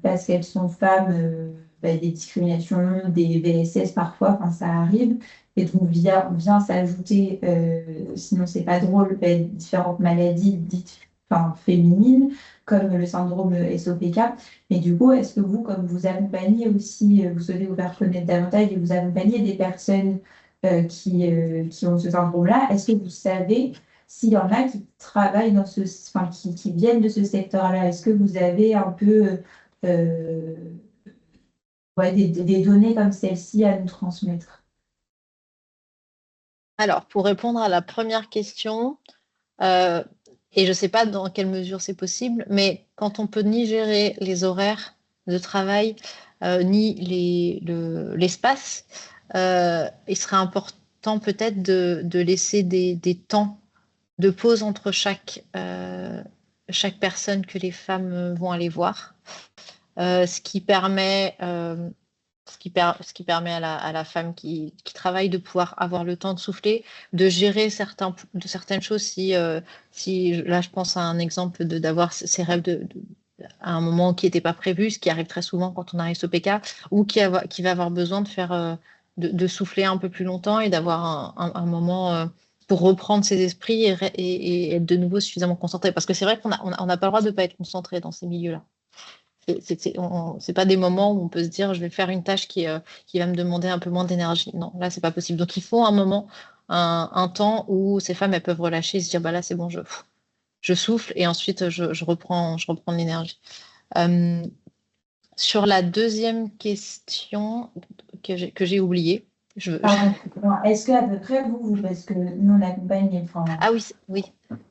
parce qu'elles sont femmes, des discriminations, des VSS parfois, enfin, ça arrive. Et donc, vient s'ajouter, sinon c'est pas drôle, différentes maladies dites féminines, comme le syndrome SOPK. Mais du coup, est-ce que vous, comme vous accompagnez aussi, vous souhaitez vous faire connaître davantage et vous accompagnez des personnes qui ont ce syndrome-là. Est-ce que vous savez s'il y en a qui travaillent qui viennent de ce secteur-là? Est-ce que vous avez un peu euh, des données comme celle-ci à nous transmettre?
Alors, pour répondre à la première question, euh, et je ne sais pas dans quelle mesure c'est possible, mais quand on peut ni gérer les horaires de travail, ni l'espace, il serait important peut-être de laisser des temps de pause entre chaque personne que les femmes vont aller voir. ce qui permet, ce qui permet à la femme qui travaille de pouvoir avoir le temps de souffler, de gérer certaines choses. Si là, je pense à un exemple d'avoir ses rêves à un moment qui n'était pas prévu, ce qui arrive très souvent quand on arrive au PK, ou qui va avoir besoin de faire de souffler un peu plus longtemps et d'avoir un moment pour reprendre ses esprits et être de nouveau suffisamment concentré. Parce que c'est vrai qu'on n'a pas le droit de ne pas être concentré dans ces milieux-là. C'est pas des moments où on peut se dire je vais faire une tâche qui va me demander un peu moins d'énergie. Non, là, c'est pas possible. Donc, il faut un moment, un temps où ces femmes elles peuvent relâcher et se dire bah là, c'est bon, je souffle et ensuite je reprends de l'énergie. Sur la deuxième question que j'ai oubliée,
Pardon. Est-ce qu'à peu près, parce que nous, on accompagne les femmes.
Ah oui, oui.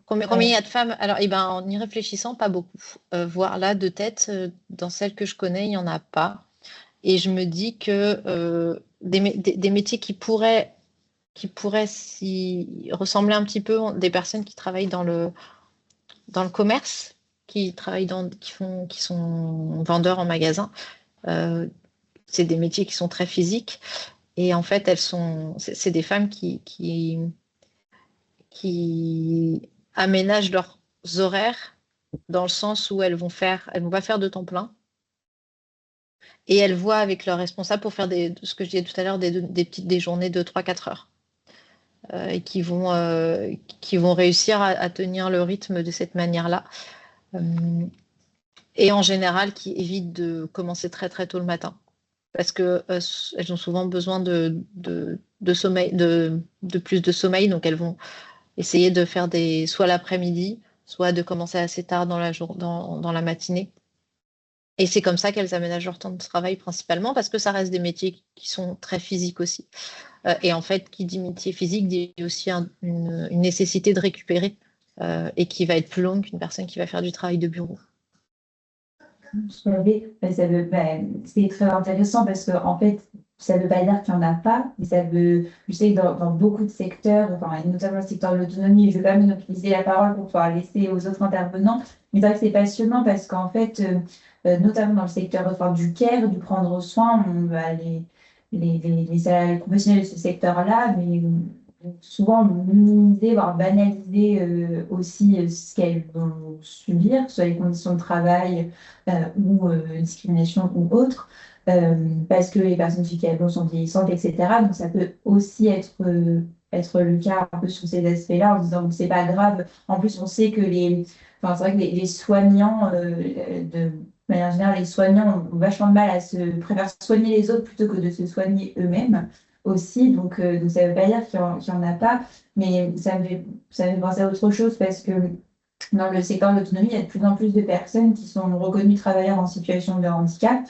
Combien il y a de femmes? Alors, eh ben, en y réfléchissant, pas beaucoup. Voire là, de tête, dans celles que je connais, il n'y en a pas. Et je me dis que des métiers qui pourraient s'y ressembler un petit peu, des personnes qui travaillent dans le commerce, qui travaillent qui sont vendeurs en magasin. C'est des métiers qui sont très physiques. Et en fait, c'est des femmes qui aménagent leurs horaires dans le sens où elles vont pas faire de temps plein. Et elles voient avec leurs responsables pour faire ce que je disais tout à l'heure, des journées de 3-4 heures. Et qui vont réussir à tenir le rythme de cette manière-là. Et en général, qui évitent de commencer très très tôt le matin. Parce qu'elles ont souvent besoin de sommeil, de plus de sommeil. Donc elles vont essayer de faire soit l'après-midi, soit de commencer assez tard dans la matinée. Et c'est comme ça qu'elles aménagent leur temps de travail principalement, parce que ça reste des métiers qui sont très physiques aussi. Et en fait, qui dit métier physique dit aussi une nécessité de récupérer et qui va être plus longue qu'une personne qui va faire du travail de bureau.
C'est très intéressant parce que en fait, ça ne veut pas dire qu'il n'y en a pas, mais je sais que dans beaucoup de secteurs, enfin, et notamment le secteur de l'autonomie, je ne vais pas monopoliser la parole pour pouvoir laisser aux autres intervenants, mais c'est vrai que c'est passionnant parce qu'en fait, notamment dans le secteur enfin, du care, du prendre soin, les salariés professionnels de ce secteur-là, mais souvent minimiser, voire banaliser aussi ce qu'elles vont subir, soit les conditions de travail ou discrimination ou autre, parce que les personnes handicapées sont vieillissantes, etc. Donc ça peut aussi être le cas un peu sur ces aspects-là, en disant que c'est pas grave. En plus, on sait que enfin, c'est vrai que les soignants, de manière générale, les soignants ont vachement de mal préfèrent soigner les autres plutôt que de se soigner eux-mêmes aussi. Donc ça ne veut pas dire qu'il n'y en a pas, mais ça me fait penser à autre chose parce que dans le secteur de l'autonomie, il y a de plus en plus de personnes qui sont reconnues travailleurs en situation de handicap.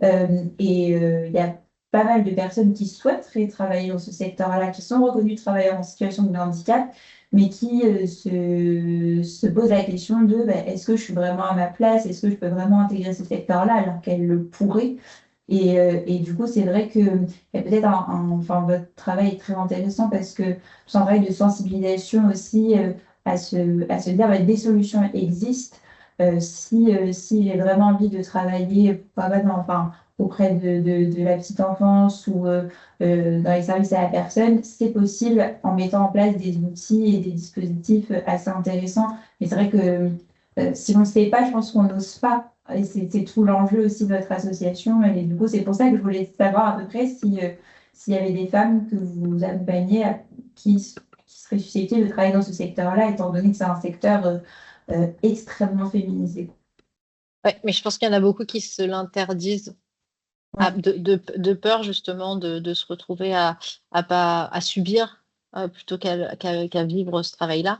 Il y a pas mal de personnes qui souhaiteraient travailler dans ce secteur-là, qui sont reconnues travailleurs en situation de handicap, mais qui se posent la question de est-ce que je suis vraiment à ma place? Est-ce que je peux vraiment intégrer ce secteur-là alors qu'elles le pourraient? Et du coup, c'est vrai que y a peut-être enfin, votre travail est très intéressant parce que c'est un travail de sensibilisation aussi à se dire des solutions existent. Si j'ai vraiment envie de travailler, pourquoi pas enfin, auprès de la petite enfance ou dans les services à la personne, c'est possible en mettant en place des outils et des dispositifs assez intéressants. Mais c'est vrai que si on ne sait pas, je pense qu'on n'ose pas. Et c'est tout l'enjeu aussi de votre association. Et du coup, c'est pour ça que je voulais savoir à peu près s'il y avait des femmes que vous accompagnez qui seraient susceptibles de travailler dans ce secteur-là, étant donné que c'est un secteur extrêmement féminisé.
Ouais, mais je pense qu'il y en a beaucoup qui se l'interdisent de peur justement de se retrouver à subir plutôt qu'à vivre ce travail-là.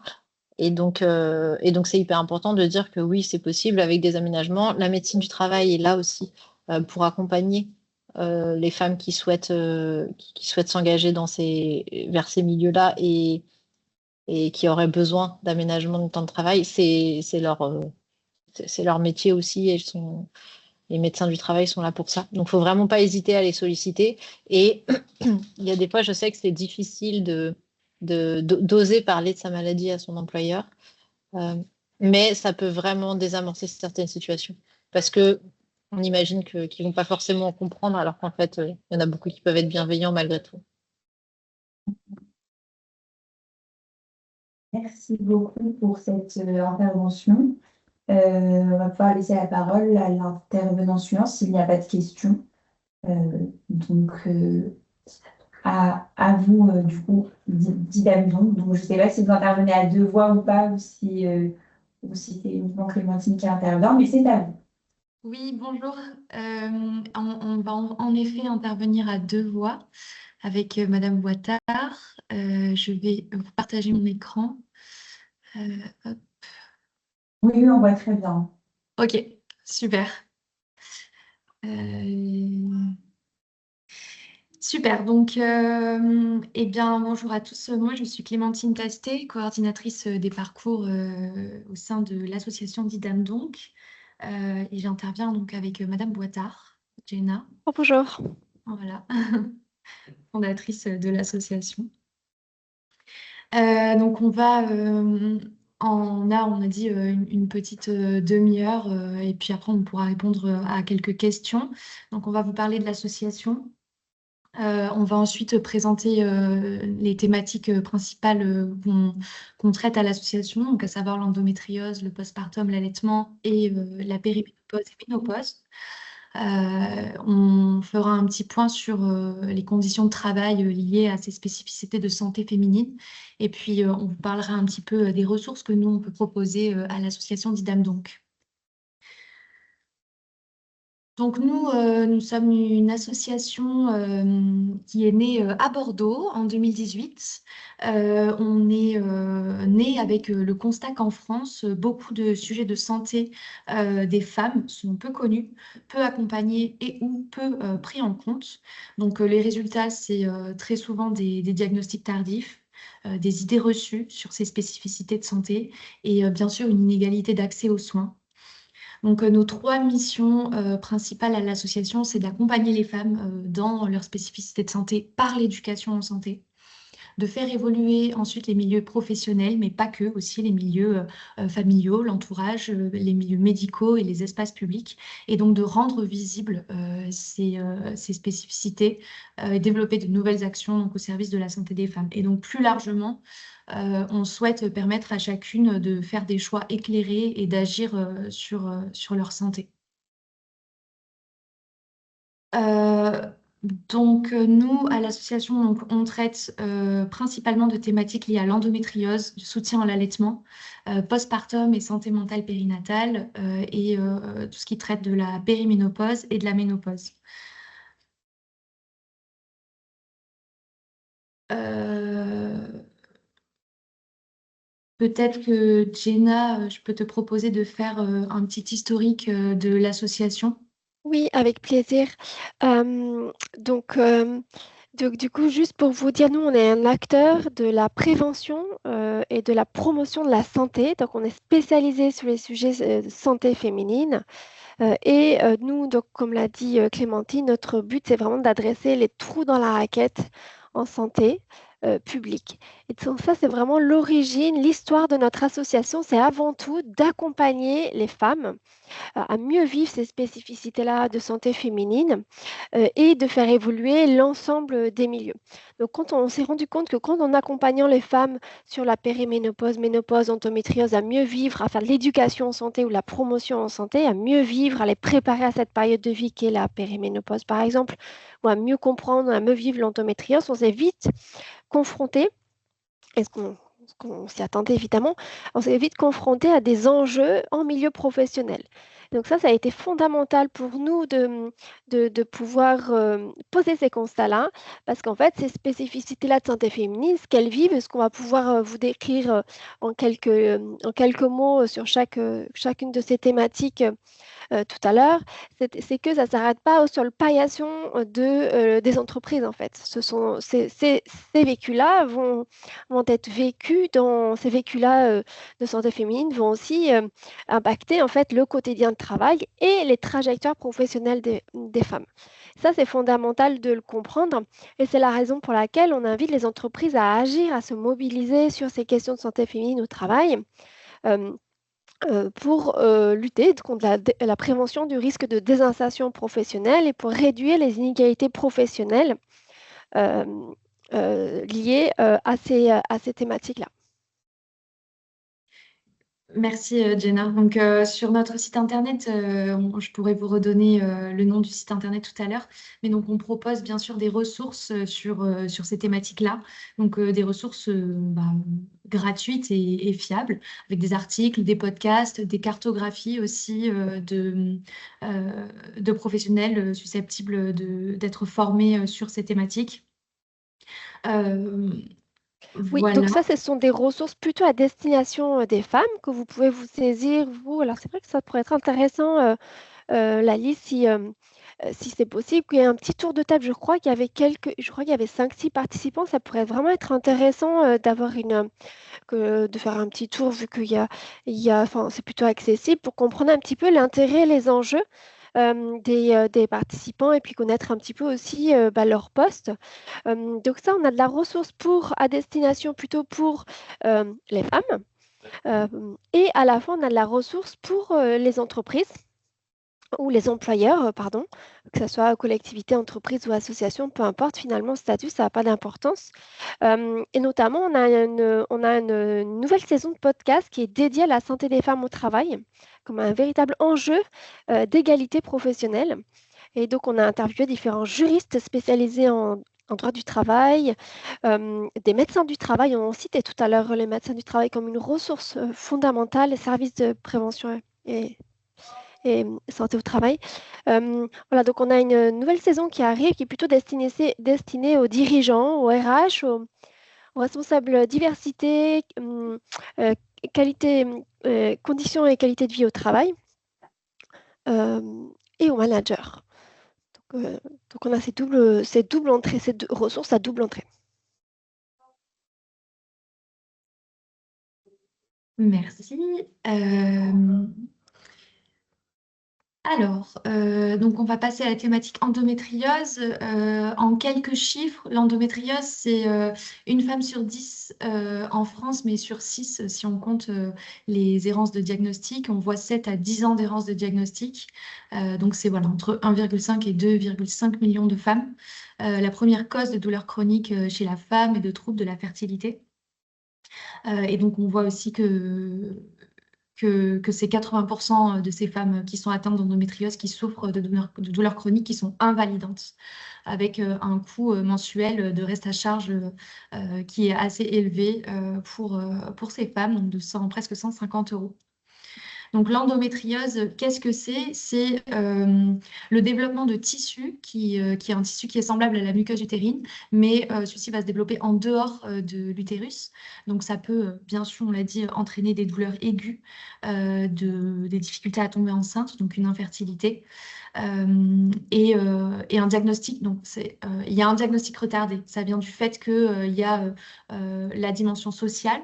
Et donc, c'est hyper important de dire que oui, c'est possible avec des aménagements. La médecine du travail est là aussi pour accompagner les femmes qui souhaitent s'engager vers ces milieux-là et qui auraient besoin d'aménagement de temps de travail. C'est leur métier aussi. Les médecins du travail sont là pour ça. Donc, il ne faut vraiment pas hésiter à les solliciter. Et il y a des fois, je sais que c'est difficile d'oser parler de sa maladie à son employeur. Mais ça peut vraiment désamorcer certaines situations. Parce que on imagine qu'ils vont pas forcément comprendre, alors qu'en fait, il y en a beaucoup qui peuvent être bienveillants malgré tout.
Merci beaucoup pour cette intervention. On va pouvoir laisser la parole à l'intervenant suivant s'il n'y a pas de questions. Donc, à vous, du coup, Didam. Donc, je ne sais pas si vous intervenez à deux voix ou pas, ou si c'est uniquement Clémentine qui intervient, mais c'est à vous.
Oui, bonjour. On va en effet intervenir à deux voix avec Madame Boitard. Je vais vous partager mon écran. Hop.
Oui, on voit très bien.
Ok, super. Super, donc eh bien, bonjour à tous. Moi, je suis Clémentine Tastet, coordinatrice des parcours au sein de l'association Didam donc. Et j'interviens donc avec Madame Boitard, Jenna.
Oh, bonjour.
Voilà, fondatrice de l'association. Donc on va, on a dit une petite demi-heure et puis après on pourra répondre à quelques questions. Donc on va vous parler de l'association. On va ensuite présenter les thématiques principales qu'on traite à l'association, donc à savoir l'endométriose, le postpartum, l'allaitement et la périménopause et ménopause. On fera un petit point sur les conditions de travail liées à ces spécificités de santé féminine. Et puis, on vous parlera un petit peu des ressources que nous, on peut proposer à l'association Didam donc. Donc nous sommes une association qui est née à Bordeaux en 2018. On est né avec le constat qu'en France, beaucoup de sujets de santé des femmes sont peu connus, peu accompagnés et ou peu pris en compte. Donc les résultats, c'est très souvent des diagnostics tardifs, des idées reçues sur ces spécificités de santé et bien sûr une inégalité d'accès aux soins. Donc, nos trois missions principales à l'association, c'est d'accompagner les femmes dans leur spécificité de santé par l'éducation en santé, de faire évoluer ensuite les milieux professionnels, mais pas que, aussi les milieux familiaux, l'entourage, les milieux médicaux et les espaces publics, et donc de rendre visibles ces spécificités et développer de nouvelles actions donc, au service de la santé des femmes. Et donc, plus largement, on souhaite permettre à chacune de faire des choix éclairés et d'agir sur leur santé. Donc, nous, à l'association, donc, on traite principalement de thématiques liées à l'endométriose, du soutien à l'allaitement, postpartum et santé mentale périnatale, et tout ce qui traite de la périménopause et de la ménopause. Peut-être que Jenna, je peux te proposer de faire un petit historique de l'association.
Oui, avec plaisir. Donc, du coup, juste pour vous dire, nous, on est un acteur de la prévention et de la promotion de la santé. Donc, on est spécialisé sur les sujets de santé féminine. Et nous, donc, comme l'a dit Clémentine, notre but, c'est vraiment d'adresser les trous dans la raquette en santé publique. Et donc, ça, c'est vraiment l'origine, l'histoire de notre association. C'est avant tout d'accompagner les femmes à mieux vivre ces spécificités-là de santé féminine et de faire évoluer l'ensemble des milieux. Donc, quand on s'est rendu compte que quand on accompagnant les femmes sur la périménopause, ménopause, endométriose, à mieux vivre, à faire de l'éducation en santé ou la promotion en santé, à mieux vivre, à les préparer à cette période de vie qu'est la périménopause, par exemple, ou à mieux comprendre, à mieux vivre l'endométriose, on s'est vite confronté, est-ce qu'on s'y attendait évidemment, on s'est vite confronté à des enjeux en milieu professionnel. Donc ça a été fondamental pour nous de pouvoir poser ces constats-là, parce qu'en fait, ces spécificités-là de santé féminine, ce qu'elles vivent, ce qu'on va pouvoir vous décrire en quelques mots sur chacune de ces thématiques tout à l'heure, c'est que ça ne s'arrête pas sur le paillasson des entreprises, en fait. Ces vécus-là vont être vécus ces vécus-là de santé féminine vont aussi impacter, en fait, le quotidien de travail et les trajectoires professionnelles des femmes. Ça, c'est fondamental de le comprendre et c'est la raison pour laquelle on invite les entreprises à agir, à se mobiliser sur ces questions de santé féminine au travail. pour lutter contre la prévention du risque de désinsertion professionnelle et pour réduire les inégalités professionnelles liées à ces thématiques-là.
Merci Jenna. Donc sur notre site internet, je pourrais vous redonner le nom du site internet tout à l'heure, mais donc on propose bien sûr des ressources sur ces thématiques-là, donc des ressources gratuites et fiables, avec des articles, des podcasts, des cartographies aussi de professionnels susceptibles d'être formés sur ces thématiques.
Oui,
Voilà.
donc ça, ce sont des ressources plutôt à destination des femmes que vous pouvez vous saisir, vous. Alors, c'est vrai que ça pourrait être intéressant, Laly, si c'est possible, qu'il y ait un petit tour de table. Je crois qu'il y avait 5-6 participants. Ça pourrait vraiment être intéressant de faire un petit tour, vu enfin, c'est plutôt accessible, pour comprendre un petit peu l'intérêt, les enjeux des participants et puis connaître un petit peu aussi leur poste. Donc ça, on a de la ressource à destination plutôt pour les femmes. Et à la fin, on a de la ressource pour les entreprises ou les employeurs, pardon, que ce soit collectivité, entreprise ou association, peu importe, finalement, le statut, ça n'a pas d'importance. Et notamment, on a une nouvelle saison de podcast qui est dédiée à la santé des femmes au travail, comme un véritable enjeu d'égalité professionnelle. Et donc, on a interviewé différents juristes spécialisés en droit du travail, des médecins du travail. On citait tout à l'heure les médecins du travail comme une ressource fondamentale, service de prévention et santé au travail. Voilà, donc on a une nouvelle saison qui arrive, qui est plutôt destinée aux dirigeants, aux RH, aux responsables diversité, qualité, conditions et qualité de vie au travail, et aux managers. Donc on a ces doubles entrées, ces deux ressources à double entrée.
Merci. Alors, donc on va passer à la thématique endométriose. En quelques chiffres, l'endométriose, c'est une femme sur 10 en France, mais sur 6 si on compte les errances de diagnostic. On voit 7 à 10 ans d'errance de diagnostic. Donc c'est entre 1,5 et 2,5 millions de femmes. La première cause de douleurs chroniques chez la femme et de troubles de la fertilité. Et donc on voit aussi que c'est 80% de ces femmes qui sont atteintes d'endométriose qui souffrent de douleurs chroniques qui sont invalidantes, avec un coût mensuel de reste à charge qui est assez élevé pour ces femmes, donc de presque 150 €. Donc l'endométriose, qu'est-ce que c'est? C'est le développement de tissu qui est un tissu qui est semblable à la muqueuse utérine, mais celui-ci va se développer en dehors de l'utérus. Donc ça peut, bien sûr, on l'a dit, entraîner des douleurs aiguës, des difficultés à tomber enceinte, donc une infertilité. Et un diagnostic, donc il y a un diagnostic retardé. Ça vient du fait qu'il y a la dimension sociale,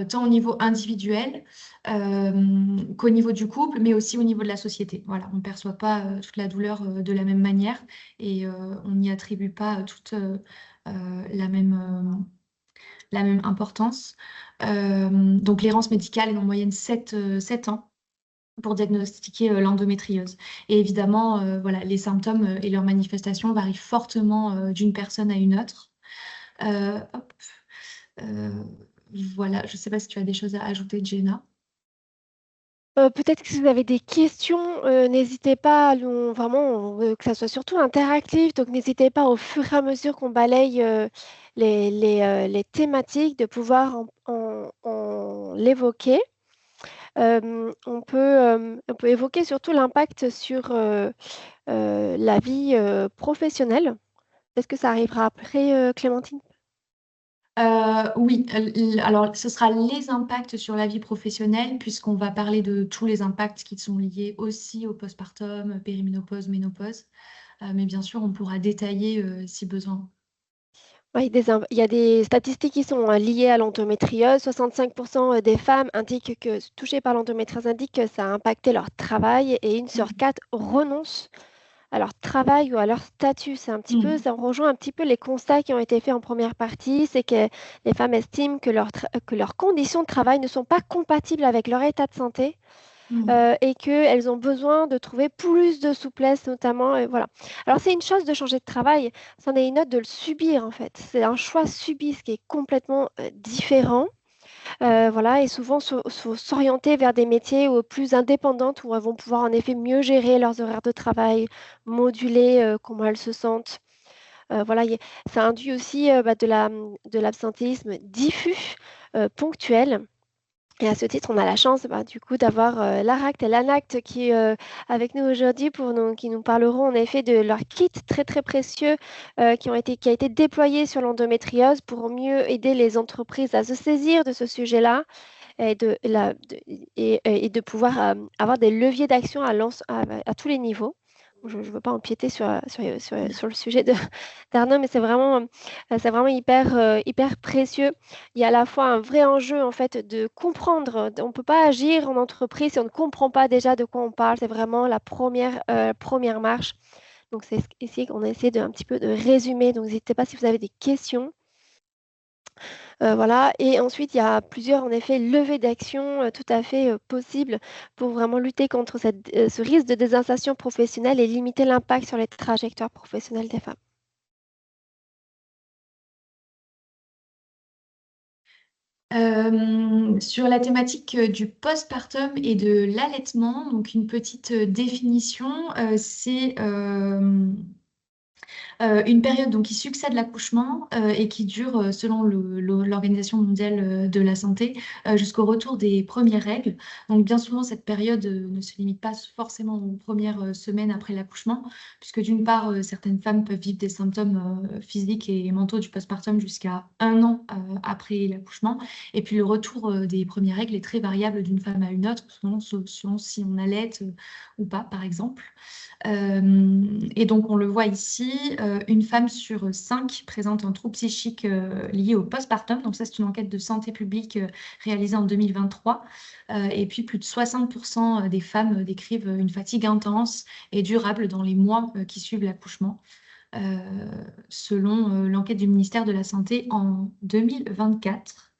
tant au niveau individuel qu'au niveau du couple, mais aussi au niveau de la société. Voilà, on ne perçoit pas toute la douleur de la même manière et on n'y attribue pas toute la même importance. Donc l'errance médicale est en moyenne 7 ans pour diagnostiquer l'endométriose. Et évidemment, voilà, les symptômes et leurs manifestations varient fortement d'une personne à une autre. Voilà, je ne sais pas si tu as des choses à ajouter, Jenna.
Peut-être que si vous avez des questions, n'hésitez pas, vraiment, on veut que ça soit surtout interactif, donc n'hésitez pas au fur et à mesure qu'on balaye les thématiques de pouvoir l'évoquer. On peut évoquer surtout l'impact sur la vie professionnelle. Est-ce que ça arrivera après, Clémentine?
Oui, alors ce sera les impacts sur la vie professionnelle, puisqu'on va parler de tous les impacts qui sont liés aussi au postpartum, périménopause, ménopause. Mais bien sûr, on pourra détailler si besoin.
Oui, il y a des statistiques qui sont liées à l'endométriose. 65% des femmes touchées par l'endométriose indiquent que ça a impacté leur travail et 1 sur 4 renoncent à leur travail ou à leur statut. C'est un petit peu, ça rejoint un petit peu les constats qui ont été faits en première partie, c'est que les femmes estiment que leurs conditions de travail ne sont pas compatibles avec leur état de santé. Et qu'elles ont besoin de trouver plus de souplesse, notamment. Et voilà. Alors, c'est une chose de changer de travail, c'en est une autre de le subir, en fait. C'est un choix subi, ce qui est complètement différent. Voilà, et souvent s'orienter vers des métiers plus indépendantes où elles vont pouvoir en effet mieux gérer leurs horaires de travail, moduler comment elles se sentent. Voilà, ça induit aussi de l'absentéisme diffus, ponctuel. Et à ce titre, on a la chance du coup d'avoir l'ARACT et l'ANACT qui avec nous aujourd'hui qui nous parleront en effet de leur kit très très précieux qui a été déployé sur l'endométriose pour mieux aider les entreprises à se saisir de ce sujet-là et de pouvoir avoir des leviers d'action à tous les niveaux. Je ne veux pas empiéter sur le sujet d'Arnaud, mais c'est vraiment hyper précieux. Il y a à la fois un vrai enjeu en fait de comprendre. On ne peut pas agir en entreprise si on ne comprend pas déjà de quoi on parle. C'est vraiment la première marche. Donc c'est ici qu'on essaie un petit peu de résumer. Donc n'hésitez pas si vous avez des questions. Voilà. Et ensuite, il y a plusieurs, en effet, levées d'action tout à fait possibles pour vraiment lutter contre ce risque de désinsertion professionnelle et limiter l'impact sur les trajectoires professionnelles des femmes.
Sur la thématique du postpartum et de l'allaitement, donc une petite définition, c'est une période donc, qui succède l'accouchement et qui dure, selon l'Organisation mondiale de la santé, jusqu'au retour des premières règles. Donc bien souvent, cette période ne se limite pas forcément aux premières semaines après l'accouchement, puisque d'une part, certaines femmes peuvent vivre des symptômes physiques et mentaux du postpartum jusqu'à 1 an après l'accouchement. Et puis le retour des premières règles est très variable d'une femme à une autre, selon si on allaite ou pas, par exemple. Et donc, on le voit ici, une femme sur 5 présente un trouble psychique lié au postpartum. Donc, ça, c'est une enquête de santé publique réalisée en 2023. Et puis, plus de 60% des femmes décrivent une fatigue intense et durable dans les mois qui suivent l'accouchement, selon l'enquête du ministère de la Santé en 2024.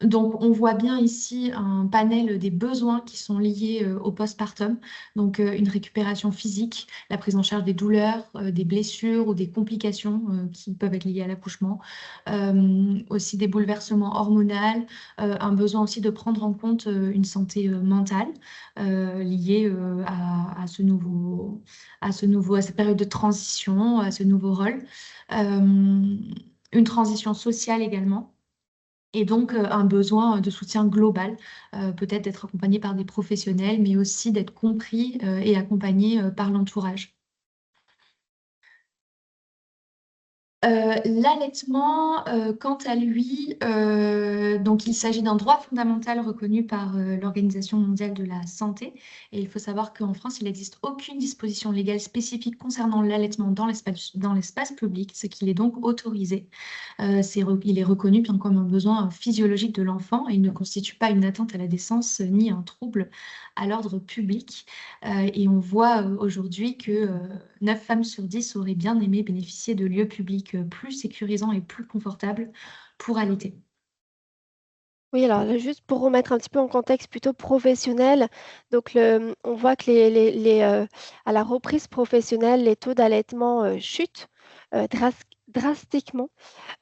Donc, on voit bien ici un panel des besoins qui sont liés au postpartum. Donc, une récupération physique, la prise en charge des douleurs, des blessures ou des complications qui peuvent être liées à l'accouchement. Aussi des bouleversements hormonaux, un besoin aussi de prendre en compte une santé mentale liée à cette période de transition, à ce nouveau rôle. Une transition sociale également. Et donc, un besoin de soutien global, peut-être d'être accompagné par des professionnels, mais aussi d'être compris et accompagné par l'entourage. L'allaitement, quant à lui, donc il s'agit d'un droit fondamental reconnu par l'Organisation mondiale de la santé. Et il faut savoir qu'en France, il n'existe aucune disposition légale spécifique concernant l'allaitement dans l'espace public, ce qui est donc autorisé. Il est reconnu bien comme un besoin physiologique de l'enfant et il ne constitue pas une atteinte à la décence ni un trouble à l'ordre public. Et on voit aujourd'hui que 9 femmes sur 10 auraient bien aimé bénéficier de lieux publics plus sécurisants et plus confortables pour allaiter.
Oui, alors là, juste pour remettre un petit peu en contexte plutôt professionnel, donc on voit que à la reprise professionnelle, les taux d'allaitement chutent drastiquement,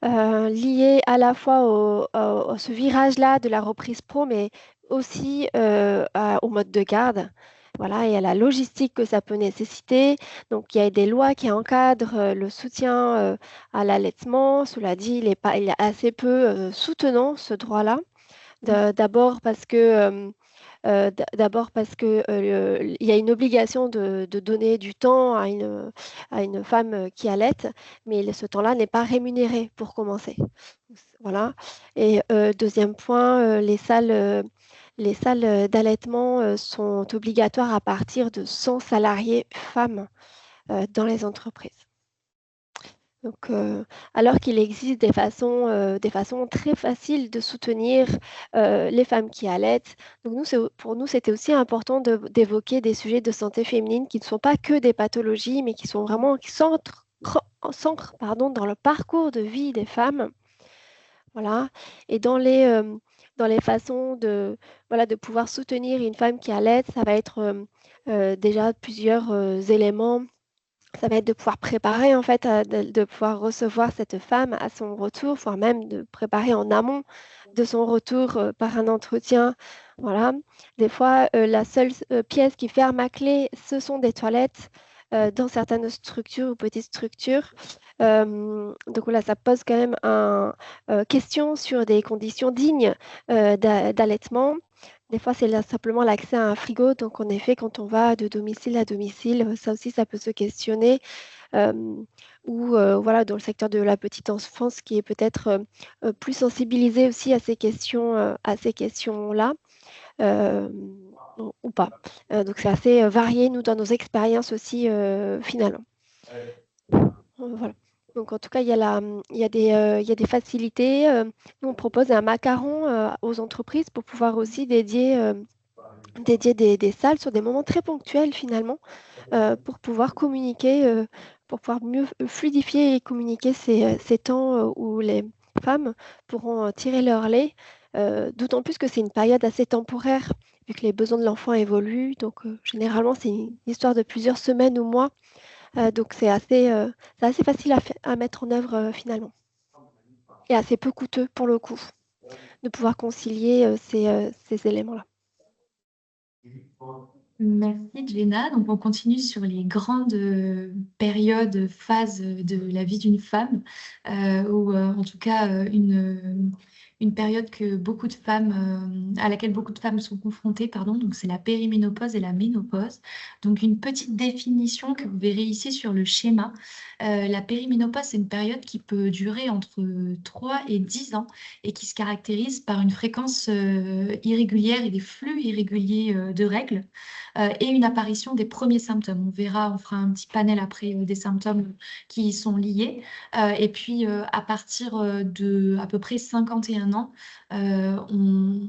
liés à la fois à ce virage-là de la reprise pro, mais aussi au mode de garde. Voilà, et à la logistique que ça peut nécessiter. Donc, il y a des lois qui encadrent le soutien à l'allaitement. Cela dit, il est assez peu soutenant, ce droit-là. D'abord parce que il y a une obligation de donner du temps à une femme qui allaite, mais ce temps-là n'est pas rémunéré pour commencer. Voilà. Et deuxième point, les salles d'allaitement sont obligatoires à partir de 100 salariés femmes dans les entreprises. Donc, alors qu'il existe des façons très faciles de soutenir les femmes qui allaitent. Donc pour nous, c'était aussi important d'évoquer des sujets de santé féminine qui ne sont pas que des pathologies, mais qui sont vraiment qui s'ancrent, dans le parcours de vie des femmes. Voilà. Et dans les façons de pouvoir soutenir une femme qui allait, ça va être déjà plusieurs éléments. Ça va être de pouvoir préparer, en fait, de pouvoir recevoir cette femme à son retour, voire même de préparer en amont de son retour par un entretien. Voilà. Des fois, la seule pièce qui ferme à clé, ce sont des toilettes dans certaines structures ou petites structures. Donc voilà, ça pose quand même question sur des conditions dignes d'allaitement. Des fois, c'est simplement l'accès à un frigo. Donc, en effet, quand on va de domicile à domicile, ça aussi, ça peut se questionner. Ou voilà, dans le secteur de la petite enfance, qui est peut-être plus sensibilisé aussi à ces questions-là, ou pas. Donc, c'est assez varié, nous, dans nos expériences aussi, finalement. Voilà. Donc, en tout cas, il y a des facilités. Nous, on propose un macaron aux entreprises pour pouvoir aussi dédier des salles sur des moments très ponctuels, finalement, pour pouvoir communiquer, pour pouvoir mieux fluidifier et communiquer ces temps où les femmes pourront tirer leur lait, d'autant plus que c'est une période assez temporaire, vu que les besoins de l'enfant évoluent. Donc, généralement, c'est une histoire de plusieurs semaines ou mois. Donc, c'est assez facile à mettre en œuvre et assez peu coûteux pour le coup, de pouvoir concilier ces éléments-là.
Merci Jenna. Donc on continue sur les grandes périodes, phases de la vie d'une femme, ou en tout cas une période à laquelle beaucoup de femmes sont confrontées, pardon. Donc c'est la périménopause et la ménopause. Donc une petite définition que vous verrez ici sur le schéma. La périménopause, c'est une période qui peut durer entre 3 et 10 ans et qui se caractérise par une fréquence irrégulière et des flux irréguliers de règles. Et une apparition des premiers symptômes. On verra, on fera un petit panel après des symptômes qui y sont liés. Et puis, à partir de à peu près 51 ans, on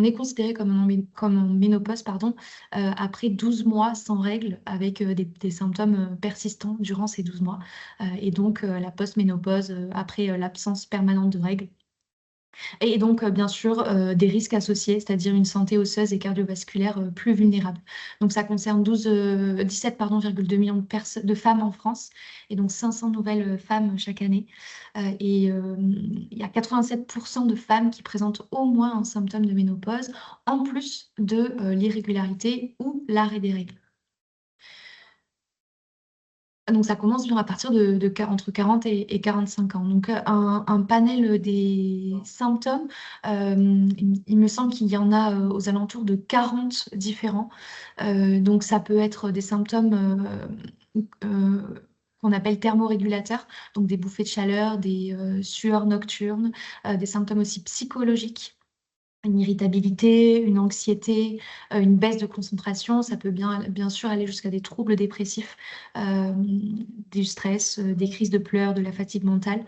est considéré comme en ménopause, pardon, après 12 mois sans règles, avec des symptômes persistants durant ces 12 mois. Et donc, la post-ménopause, après l'absence permanente de règles. Et donc, bien sûr, des risques associés, c'est-à-dire une santé osseuse et cardiovasculaire plus vulnérable. Donc, ça concerne 17,2 millions de femmes en France, et donc 500 nouvelles femmes chaque année. Et il y a 87% de femmes qui présentent au moins un symptôme de ménopause, en plus de l'irrégularité ou l'arrêt des règles. Donc, ça commence à partir entre 40 et 45 ans. Donc, un panel des symptômes, il me semble qu'il y en a aux alentours de 40 différents. Donc, ça peut être des symptômes qu'on appelle thermorégulateurs, donc des bouffées de chaleur, des sueurs nocturnes, des symptômes aussi psychologiques. Une irritabilité, une anxiété, une baisse de concentration. Ça peut bien sûr aller jusqu'à des troubles dépressifs, du stress, des crises de pleurs, de la fatigue mentale.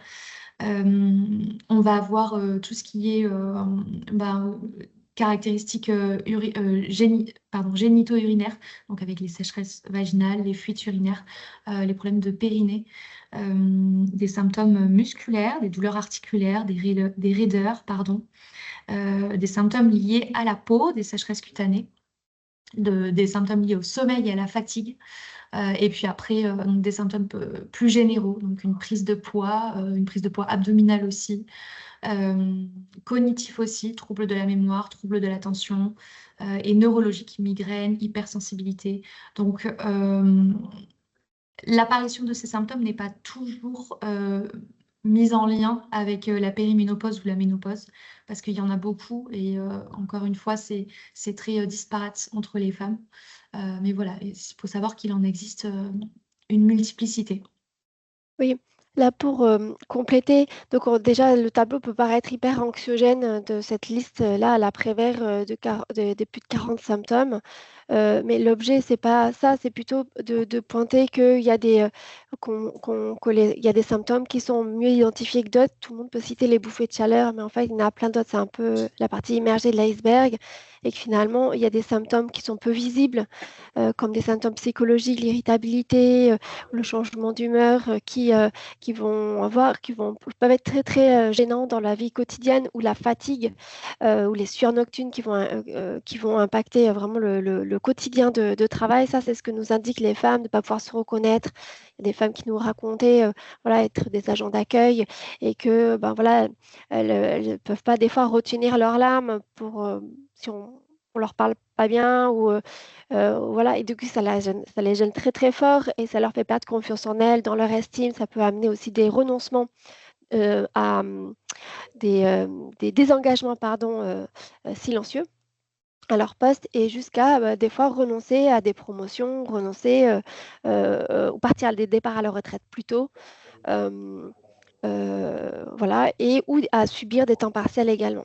On va avoir tout ce qui est caractéristiques génito-urinaires, donc avec les sécheresses vaginales, les fuites urinaires, les problèmes de périnée, des symptômes musculaires, des douleurs articulaires, des raideurs, pardon. Des symptômes liés à la peau, des sécheresses cutanées, des symptômes liés au sommeil et à la fatigue. Et puis après, donc des symptômes plus généraux, donc une prise de poids abdominale aussi, cognitif aussi, troubles de la mémoire, troubles de l'attention, et neurologique, migraine, hypersensibilité. Donc, l'apparition de ces symptômes n'est pas toujours mise en lien avec la périménopause ou la ménopause, parce qu'il y en a beaucoup et encore une fois, c'est très disparate entre les femmes. Mais voilà, il faut savoir qu'il en existe une multiplicité.
Oui, là pour compléter, donc déjà le tableau peut paraître hyper anxiogène de cette liste-là à la Prévert des plus de 40 symptômes. Mais l'objet, c'est pas ça, c'est plutôt de pointer qu'il y a il y a des symptômes qui sont mieux identifiés que d'autres. Tout le monde peut citer les bouffées de chaleur, mais en fait, il y en a plein d'autres. C'est un peu la partie immergée de l'iceberg. Et que finalement, il y a des symptômes qui sont peu visibles, comme des symptômes psychologiques, l'irritabilité, le changement d'humeur, peuvent être très, très gênants dans la vie quotidienne, ou la fatigue, ou les sueurs nocturnes qui vont impacter vraiment le quotidien de travail. Ça, c'est ce que nous indiquent les femmes, de ne pas pouvoir se reconnaître. Il y a des femmes qui nous racontaient voilà, être des agents d'accueil, et que ben, voilà, elles ne peuvent pas des fois retenir leurs larmes si on leur parle pas bien, ou voilà, et du coup ça les gêne très très fort, et ça leur fait perdre confiance en elles, dans leur estime. Ça peut amener aussi des renoncements à des désengagements, pardon, silencieux à leur poste, et jusqu'à des fois renoncer à des promotions, renoncer ou partir à des départs à la retraite plus tôt, voilà, et ou à subir des temps partiels également.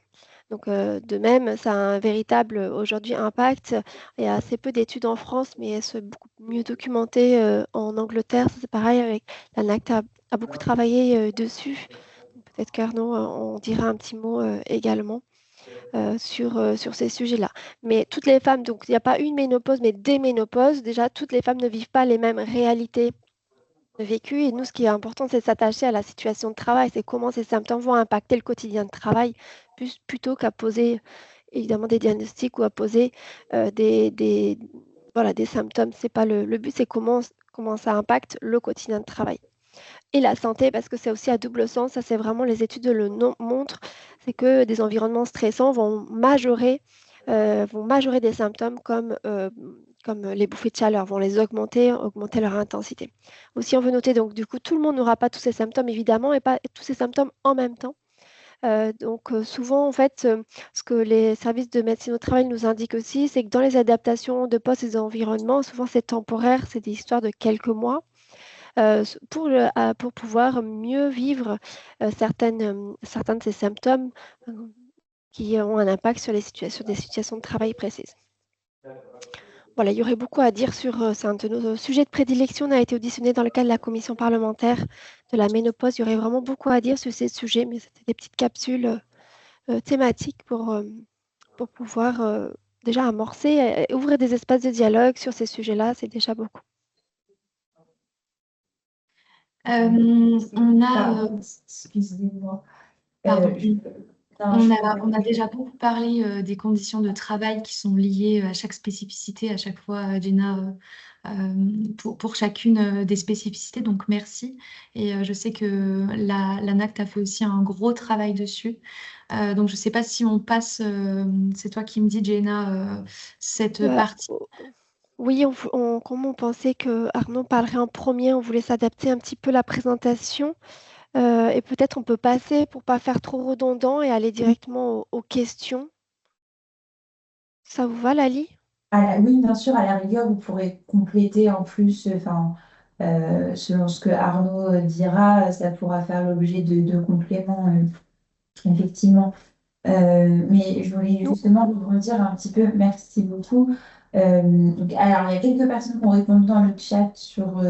Donc, de même, ça a un véritable aujourd'hui impact. Il y a assez peu d'études en France, mais elles sont beaucoup mieux documentées en Angleterre. Ça, c'est pareil, avec l'ANACT a beaucoup travaillé dessus. Peut-être qu'Arnaud on dira un petit mot également sur ces sujets-là. Mais toutes les femmes, donc il n'y a pas une ménopause, mais des ménopauses. Déjà, toutes les femmes ne vivent pas les mêmes réalités de vécu. Et nous, ce qui est important, c'est de s'attacher à la situation de travail. C'est comment ces symptômes vont impacter le quotidien de travail, plutôt qu'à poser évidemment des diagnostics, ou à poser voilà, des symptômes. C'est pas le but, c'est comment ça impacte le quotidien de travail. Et la santé, parce que c'est aussi à double sens, ça c'est vraiment, les études montrent, c'est que des environnements stressants vont majorer des symptômes comme les bouffées de chaleur, vont les augmenter leur intensité. Aussi, on veut noter, donc du coup, tout le monde n'aura pas tous ces symptômes évidemment, et pas tous ces symptômes en même temps. Donc souvent, en fait, ce que les services de médecine au travail nous indiquent aussi, c'est que dans les adaptations de postes et d'environnement, souvent c'est temporaire, c'est des histoires de quelques mois, pour pouvoir mieux vivre certains de ces symptômes qui ont un impact sur des situations de travail précises. Voilà, il y aurait beaucoup à dire c'est un de nos sujets de prédilection. On a été auditionné dans le cadre de la commission parlementaire de la ménopause. Il y aurait vraiment beaucoup à dire sur ces sujets, mais c'était des petites capsules thématiques pour pouvoir déjà amorcer et ouvrir des espaces de dialogue sur ces sujets-là. C'est déjà beaucoup.
On a,
Pardon, excusez-moi.
pardon,
Non,
on a déjà beaucoup parlé des conditions de travail qui sont liées à chaque spécificité, à chaque fois, Jenna, pour chacune des spécificités. Donc, merci. Et je sais que l'ANACT a fait aussi un gros travail dessus. Donc, je ne sais pas si on passe, c'est toi qui me dis, Jenna, cette partie.
Oui, comme on pensait que Arnaud parlerait en premier, on voulait s'adapter un petit peu la présentation. Et peut-être on peut passer, pour pas faire trop redondant, et aller directement aux questions. Ça vous va, Lali?
Oui, bien sûr, à la rigueur, vous pourrez compléter en plus, enfin, selon ce que Arnaud dira, ça pourra faire l'objet de compléments, effectivement. Mais je voulais
Nous,
justement rebondir un petit peu, merci beaucoup. Alors, il y a quelques personnes qui ont répondu dans le chat sur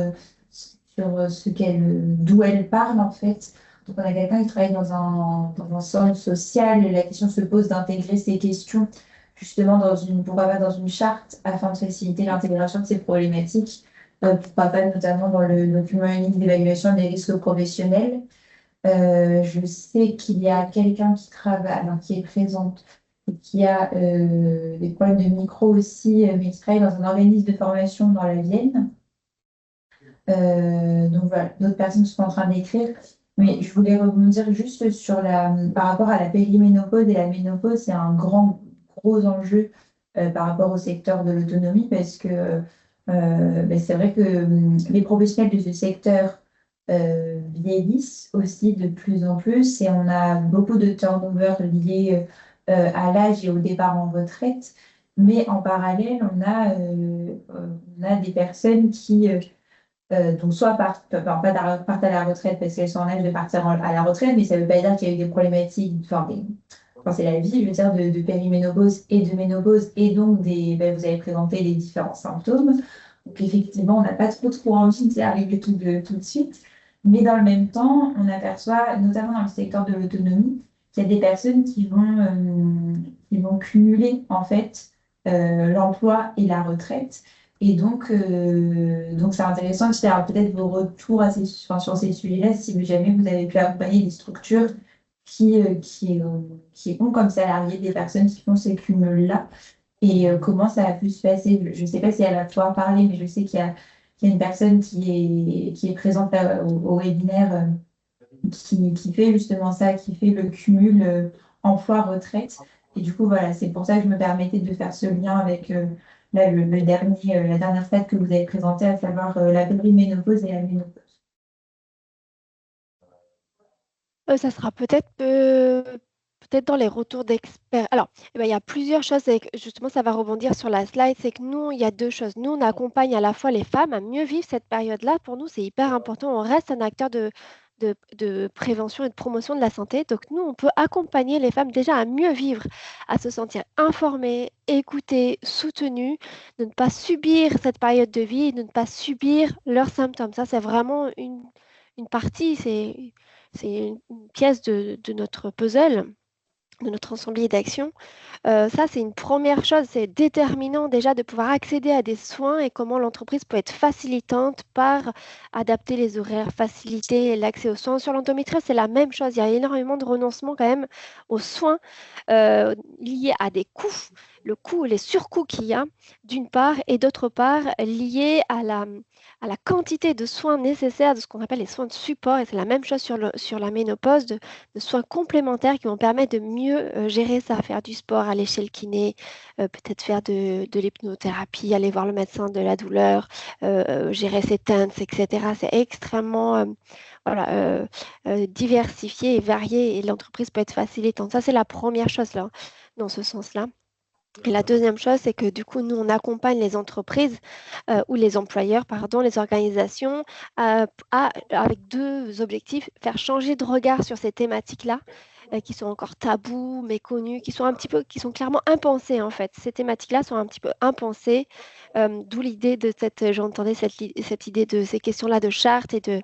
d'où elles parlent, en fait. Donc, on a quelqu'un qui travaille dans un centre social. La question se pose d'intégrer ces questions justement pourquoi pas dans une charte, afin de faciliter l'intégration de ces problématiques. Pourquoi pas notamment dans le document unique d'évaluation des risques professionnels. Je sais qu'il y a quelqu'un qui travaille, alors, qui est présente et qui a des problèmes de micro aussi, mais qui travaille dans un organisme de formation dans la Vienne. Donc voilà, d'autres personnes sont en train d'écrire. Mais je voulais rebondir juste par rapport à la périménopause et la ménopause, c'est un gros enjeu par rapport au secteur de l'autonomie, parce que c'est vrai que les professionnels de ce secteur vieillissent aussi de plus en plus, et on a beaucoup de turnover lié à l'âge et au départ en retraite. Mais en parallèle, on a des personnes qui donc soit partent à la retraite parce qu'elles sont en âge de partir à la retraite, mais ça ne veut pas dire qu'il y a eu des problématiques, enfin enfin, c'est la vie, je veux dire, de périménopause et de ménopause, et donc vous avez présenté les différents symptômes. Donc effectivement, on n'a pas trop envie d'y arriver tout de suite. Mais dans le même temps, on aperçoit, notamment dans le secteur de l'autonomie, qu'il y a des personnes qui vont cumuler en fait l'emploi et la retraite. Et donc c'est intéressant de faire peut-être vos retours enfin, sur ces sujets-là, si jamais vous avez pu accompagner des structures qui ont comme salariés des personnes qui font ces cumuls-là. Et comment ça a pu se passer? Je ne sais pas si elle va pouvoir parler, mais je sais qu'il y a une personne qui est présente là, au webinaire qui fait justement ça, qui fait le cumul emploi-retraite. Et du coup, voilà, c'est pour ça que je me permettais de faire ce lien avec là, la dernière stade que vous avez présenté, à savoir la périménopause et la ménopause.
Ça sera peut-être dans les retours d'experts. Alors, eh ben, il y a plusieurs choses, et justement, ça va rebondir sur la slide, c'est que nous, il y a deux choses. Nous, on accompagne à la fois les femmes à mieux vivre cette période-là. Pour nous, c'est hyper important. On reste un acteur de prévention et de promotion de la santé. Donc, nous, on peut accompagner les femmes déjà à mieux vivre, à se sentir informées, écoutées, soutenues, de ne pas subir cette période de vie, de ne pas subir leurs symptômes. Ça, c'est vraiment une partie, c'est une pièce de notre puzzle, de notre ensemble d'action. Ça, c'est une première chose, c'est déterminant déjà de pouvoir accéder à des soins et comment l'entreprise peut être facilitante par adapter les horaires, faciliter l'accès aux soins. Sur l'endométriose, c'est la même chose. Il y a énormément de renoncement quand même aux soins liés à des coûts, le coût, les surcoûts qu'il y a, d'une part, et d'autre part, liés à la quantité de soins nécessaires, de ce qu'on appelle les soins de support. Et c'est la même chose sur la ménopause, de soins complémentaires qui vont permettre de mieux gérer ça, faire du sport, aller chez le kiné, peut-être faire de l'hypnothérapie, aller voir le médecin de la douleur, gérer ses TENS, etc. C'est extrêmement voilà, diversifié et varié et l'entreprise peut être facilitante. Ça, c'est la première chose là, dans ce sens-là. Et la deuxième chose, c'est que du coup, nous, on accompagne les entreprises ou les employeurs, pardon, les organisations, avec deux objectifs, faire changer de regard sur ces thématiques-là, qui sont encore tabous, méconnues, qui sont clairement impensées en fait. Ces thématiques-là sont un petit peu impensées, d'où l'idée de j'entendais cette idée de ces questions-là de charte et des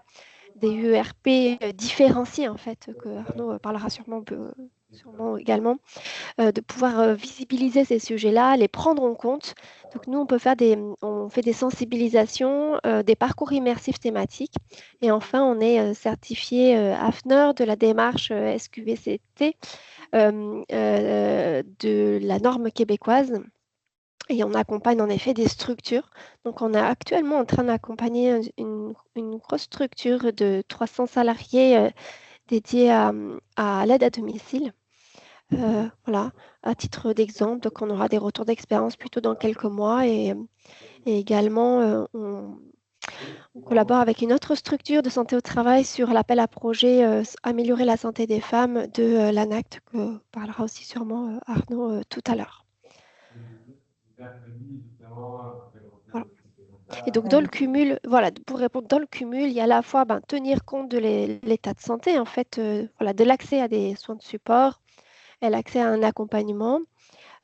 URP différenciés en fait, que Arnaud parlera sûrement également. De pouvoir visibiliser ces sujets-là, les prendre en compte. Donc nous, on fait des sensibilisations, des parcours immersifs thématiques. Et enfin, on est certifié AFNOR de la démarche SQVCT de la norme québécoise. Et on accompagne en effet des structures. Donc on est actuellement en train d'accompagner une grosse structure de 300 salariés dédiée à l'aide à domicile. Voilà, à titre d'exemple, donc on aura des retours d'expérience plutôt dans quelques mois et également on collabore avec une autre structure de santé au travail sur l'appel à projet Améliorer la santé des femmes de l'ANACT, que parlera aussi sûrement Arnaud tout à l'heure. Voilà. Et donc dans le cumul, voilà, pour répondre, dans le cumul, il y a à la fois tenir compte de l'état de santé, en fait, voilà, de l'accès à des soins de support, et l'accès à un accompagnement.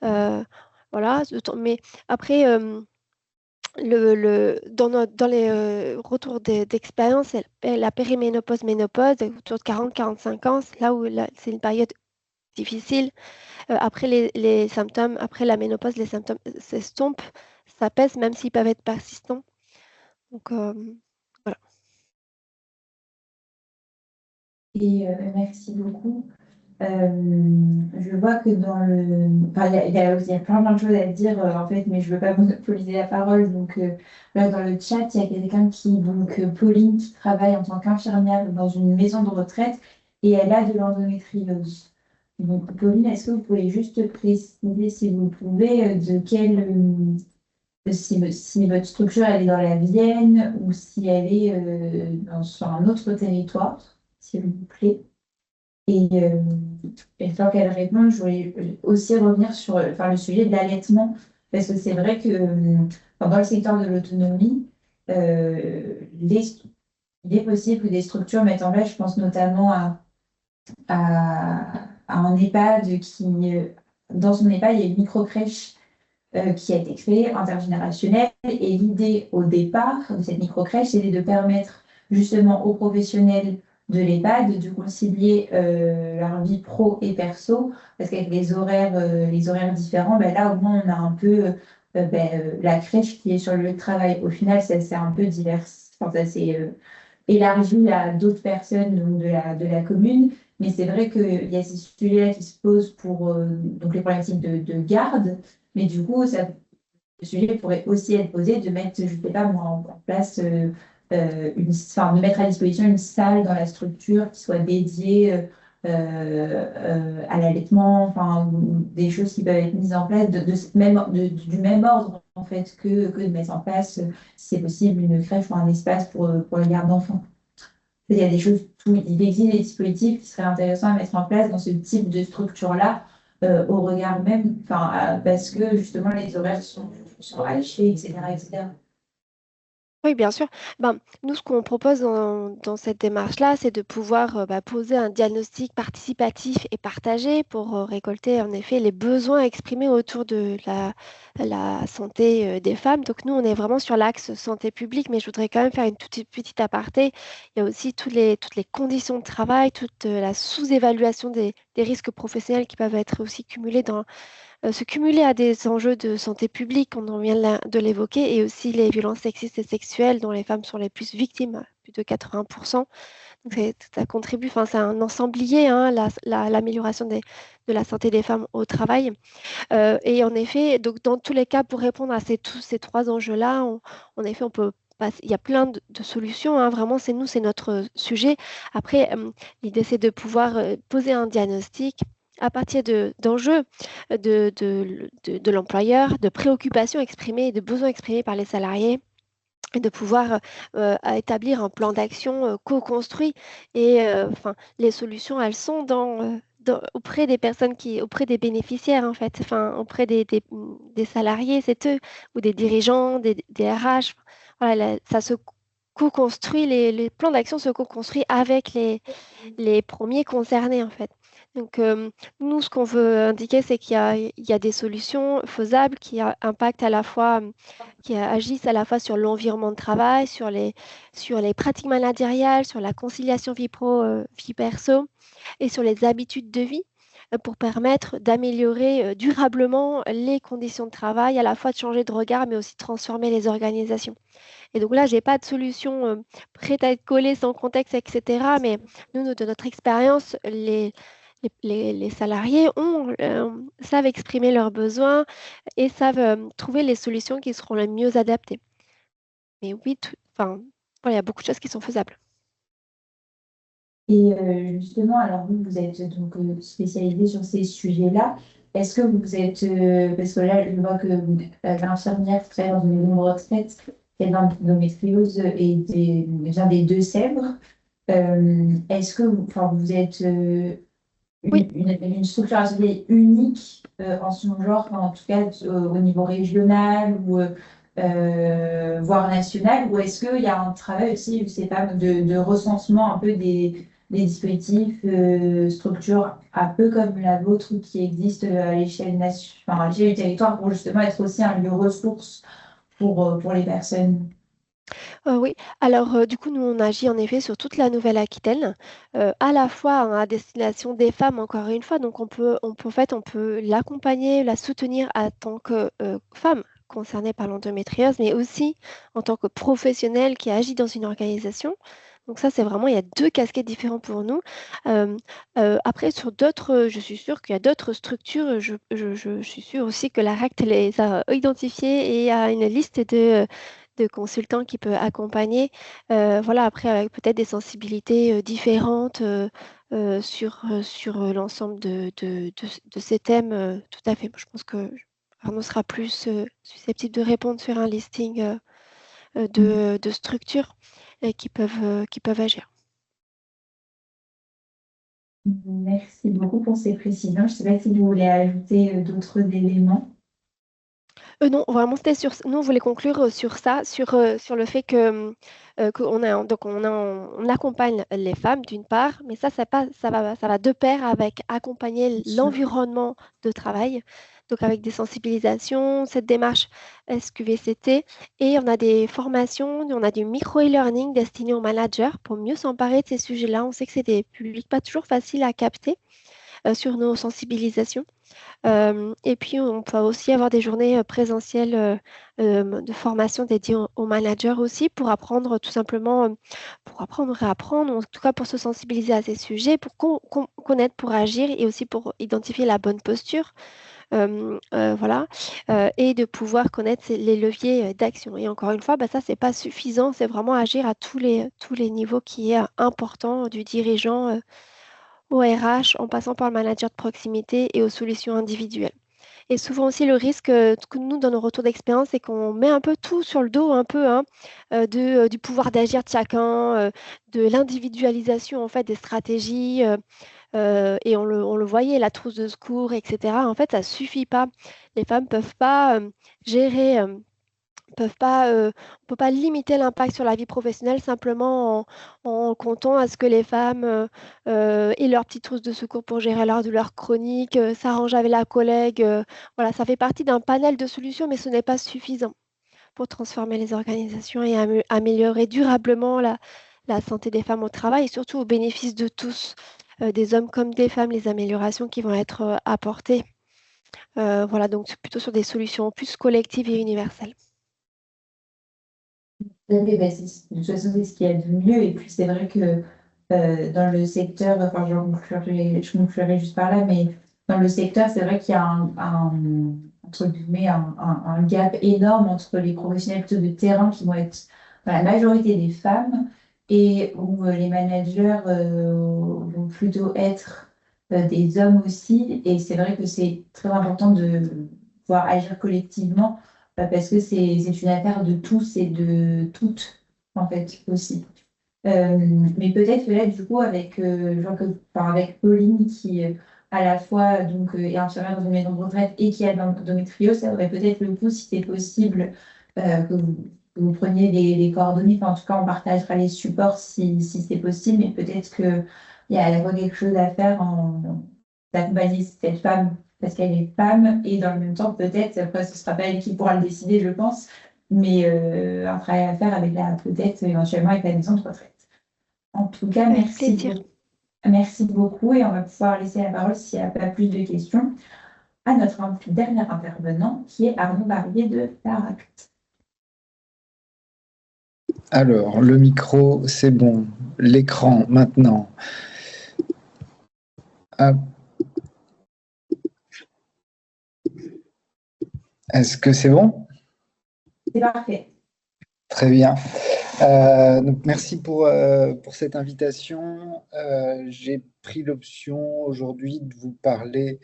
Voilà, mais après, dans les retours d'expérience, la périménopause, ménopause, autour de 40-45 ans, c'est là où c'est une période difficile. Après les symptômes, après la ménopause, les symptômes s'estompent, ça pèse, même s'ils peuvent être persistants. Donc, voilà.
Et merci beaucoup. Je vois que enfin, il y a plein de choses à dire en fait, mais je ne veux pas monopoliser la parole. Donc là, dans le chat, il y a quelqu'un Pauline, qui travaille en tant qu'infirmière dans une maison de retraite et elle a de l'endométriose. Donc Pauline, est-ce que vous pouvez juste préciser, si vous le pouvez, si votre structure elle est dans la Vienne ou si elle est sur un autre territoire, s'il vous plaît. Et tant qu'elle répond, je voulais aussi revenir sur le sujet de l'allaitement, parce que c'est vrai que dans le secteur de l'autonomie, il est possible que des structures mettent en place, je pense notamment à un EHPAD dans son EHPAD, il y a une microcrèche qui a été créée, intergénérationnelle. Et l'idée au départ de cette microcrèche, c'était de permettre justement aux professionnels de l'EHPAD de concilier leur vie pro et perso, parce qu'avec les horaires différents, ben là au moins on a un peu la crèche qui est sur le lieu de travail. Au final, ça s'est un peu enfin, ça s'est élargi à d'autres personnes donc de la commune. Mais c'est vrai qu'il y a ces sujets-là qui se posent pour donc les problématiques de garde. Mais du coup, le sujet pourrait aussi être posé de mettre, je ne sais pas moi, en place, de mettre à disposition une salle dans la structure qui soit dédiée à l'allaitement, enfin, ou des choses qui peuvent être mises en place du même ordre en fait que de mettre en place, si c'est possible, une crèche ou un espace pour les gardes d'enfants. Il y a des choses, il existe des dispositifs qui seraient intéressants à mettre en place dans ce type de structure-là, au regard même, enfin, parce que justement les horaires sont hachés, etc., etc.
Oui, bien sûr. Ben, nous, ce qu'on propose dans cette démarche-là, c'est de pouvoir poser un diagnostic participatif et partagé pour récolter en effet les besoins exprimés autour de la santé des femmes. Donc nous, on est vraiment sur l'axe santé publique, mais je voudrais quand même faire une toute petite aparté. Il y a aussi toutes les conditions de travail, toute la sous-évaluation des risques professionnels qui peuvent être aussi cumulés se cumuler à des enjeux de santé publique, on en vient de l'évoquer, et aussi les violences sexistes et sexuelles dont les femmes sont les plus victimes, plus de 80%. Donc ça contribue, enfin c'est un ensemblier, hein, l'amélioration de la santé des femmes au travail. Et en effet, donc dans tous les cas, pour répondre à tous ces trois enjeux-là, en effet, on peut il y a plein de solutions, hein, vraiment, c'est notre sujet. Après, l'idée, c'est de pouvoir poser un diagnostic à partir d'enjeux de l'employeur, de préoccupations exprimées et de besoins exprimés par les salariés, et de pouvoir établir un plan d'action co-construit. Et enfin, les solutions, elles sont auprès des personnes auprès des bénéficiaires, en fait, enfin, auprès des salariés, c'est eux, ou des dirigeants, des RH. Voilà, ça se co-construit, les plans d'action se co-construisent avec les premiers concernés, en fait. Donc, nous, ce qu'on veut indiquer, c'est il y a des solutions faisables impactent à la fois, qui agissent à la fois sur l'environnement de travail, sur les pratiques managériales, sur la conciliation vie pro, vie perso, et sur les habitudes de vie, pour permettre d'améliorer durablement les conditions de travail, à la fois de changer de regard, mais aussi de transformer les organisations. Et donc là, j'ai pas de solution prête à être collée sans contexte, etc. Mais nous, de notre expérience, les salariés savent exprimer leurs besoins et savent trouver les solutions qui seront les mieux adaptées. Mais oui, enfin, voilà, il y a beaucoup de choses qui sont faisables.
Et justement, alors vous êtes donc spécialisé sur ces sujets-là. Est-ce que vous êtes, parce que là, je vois que l'infirmière travaille dans une maison de retraite qui est d'endométriose et vient des Deux-Sèvres. Est-ce que enfin, vous êtes
Oui.
une structure associée unique en son genre, enfin, en tout cas au niveau régional ou voire national, ou est-ce qu'il y a un travail aussi, je sais pas, de recensement un peu des dispositifs, structures un peu comme la vôtre qui existe à l'échelle enfin, à l'échelle du territoire pour justement être aussi un lieu ressource pour les personnes?
Oui, alors du coup, nous, on agit en effet sur toute la Nouvelle-Aquitaine, à la fois hein, à destination des femmes, encore une fois, donc en fait, on peut l'accompagner, la soutenir en tant que femme concernée par l'endométriose, mais aussi en tant que professionnelle qui agit dans une organisation. Donc ça, c'est vraiment, il y a deux casquettes différentes pour nous. Après, sur d'autres, je suis sûre qu'il y a d'autres structures, je suis sûre aussi que la RACT les a identifiées et a une liste de consultants qui peut accompagner. Voilà, après, avec peut-être des sensibilités différentes sur l'ensemble de ces thèmes, tout à fait. Je pense que Arnaud sera plus susceptible de répondre sur un listing de structures qui peuvent agir.
Merci beaucoup pour ces précisions. Je ne sais pas si vous voulez ajouter d'autres éléments.
Non, vraiment, c'était sur. Nous, on voulait conclure sur ça, sur le fait on accompagne les femmes d'une part, mais ça va de pair avec accompagner l'environnement de travail, donc avec des sensibilisations, cette démarche SQVCT, et on a des formations, on a du micro-e-learning destiné aux managers pour mieux s'emparer de ces sujets-là. On sait que c'est des publics pas toujours faciles à capter sur nos sensibilisations. Et puis, on peut aussi avoir des journées présentielles de formation dédiées aux managers aussi pour apprendre tout simplement, pour apprendre, réapprendre, en tout cas pour se sensibiliser à ces sujets, pour connaître, pour agir et aussi pour identifier la bonne posture. Voilà, et de pouvoir connaître les leviers d'action. Et encore une fois, bah, ça, c'est pas suffisant, c'est vraiment agir à tous les niveaux qui est important, du dirigeant au RH, en passant par le manager de proximité et aux solutions individuelles. Et souvent aussi, le risque que nous, dans nos retours d'expérience, c'est qu'on met un peu tout sur le dos, un peu, hein, du pouvoir d'agir de chacun, de l'individualisation en fait des stratégies. Et on le voyait, la trousse de secours, etc. En fait, ça suffit pas. Les femmes peuvent pas gérer. Peuvent pas, on peut pas limiter l'impact sur la vie professionnelle simplement en comptant à ce que les femmes aient leur petite trousse de secours pour gérer leur douleur chronique, s'arrangent avec la collègue. Voilà, ça fait partie d'un panel de solutions, mais ce n'est pas suffisant pour transformer les organisations et améliorer durablement la santé des femmes au travail et surtout au bénéfice de tous, des hommes comme des femmes, les améliorations qui vont être apportées. Voilà, donc plutôt sur des solutions plus collectives et universelles.
Oui, bah, de toute façon, c'est ce qu'il y a de mieux. Et puis, c'est vrai que dans le secteur, enfin, je conclurai juste par là, mais dans le secteur, c'est vrai qu'il y a entre guillemets, un gap énorme entre les professionnels plutôt de terrain qui vont être dans la majorité des femmes et où les managers vont plutôt être des hommes aussi. Et c'est vrai que c'est très important de pouvoir agir collectivement parce que c'est une affaire de tous et de toutes, en fait, aussi. Mais peut-être que là, du coup, avec Pauline, qui à la fois est infirmière dans une maison de retraite et qui a de l'endométriose, ça aurait peut-être le coup, si c'est possible, que vous preniez les coordonnées. Enfin, en tout cas, on partagera les supports si c'est possible, mais peut-être qu'il y a à la fois quelque chose à faire d'accompagner cette femme parce qu'elle est femme, et dans le même temps, peut-être, après, ce ne sera pas elle qui pourra le décider, je pense, mais un travail à faire peut-être éventuellement avec la maison de retraite. En tout cas,
Avec plaisir.
merci beaucoup, et on va pouvoir laisser la parole s'il n'y a pas plus de questions à notre dernier intervenant, qui est Arnaud Barbier de l'ARACT.
Alors, le micro, c'est bon. L'écran, maintenant. Hop. Est-ce que c'est bon?
C'est parfait.
Très bien. Donc merci pour cette invitation. J'ai pris l'option aujourd'hui de vous parler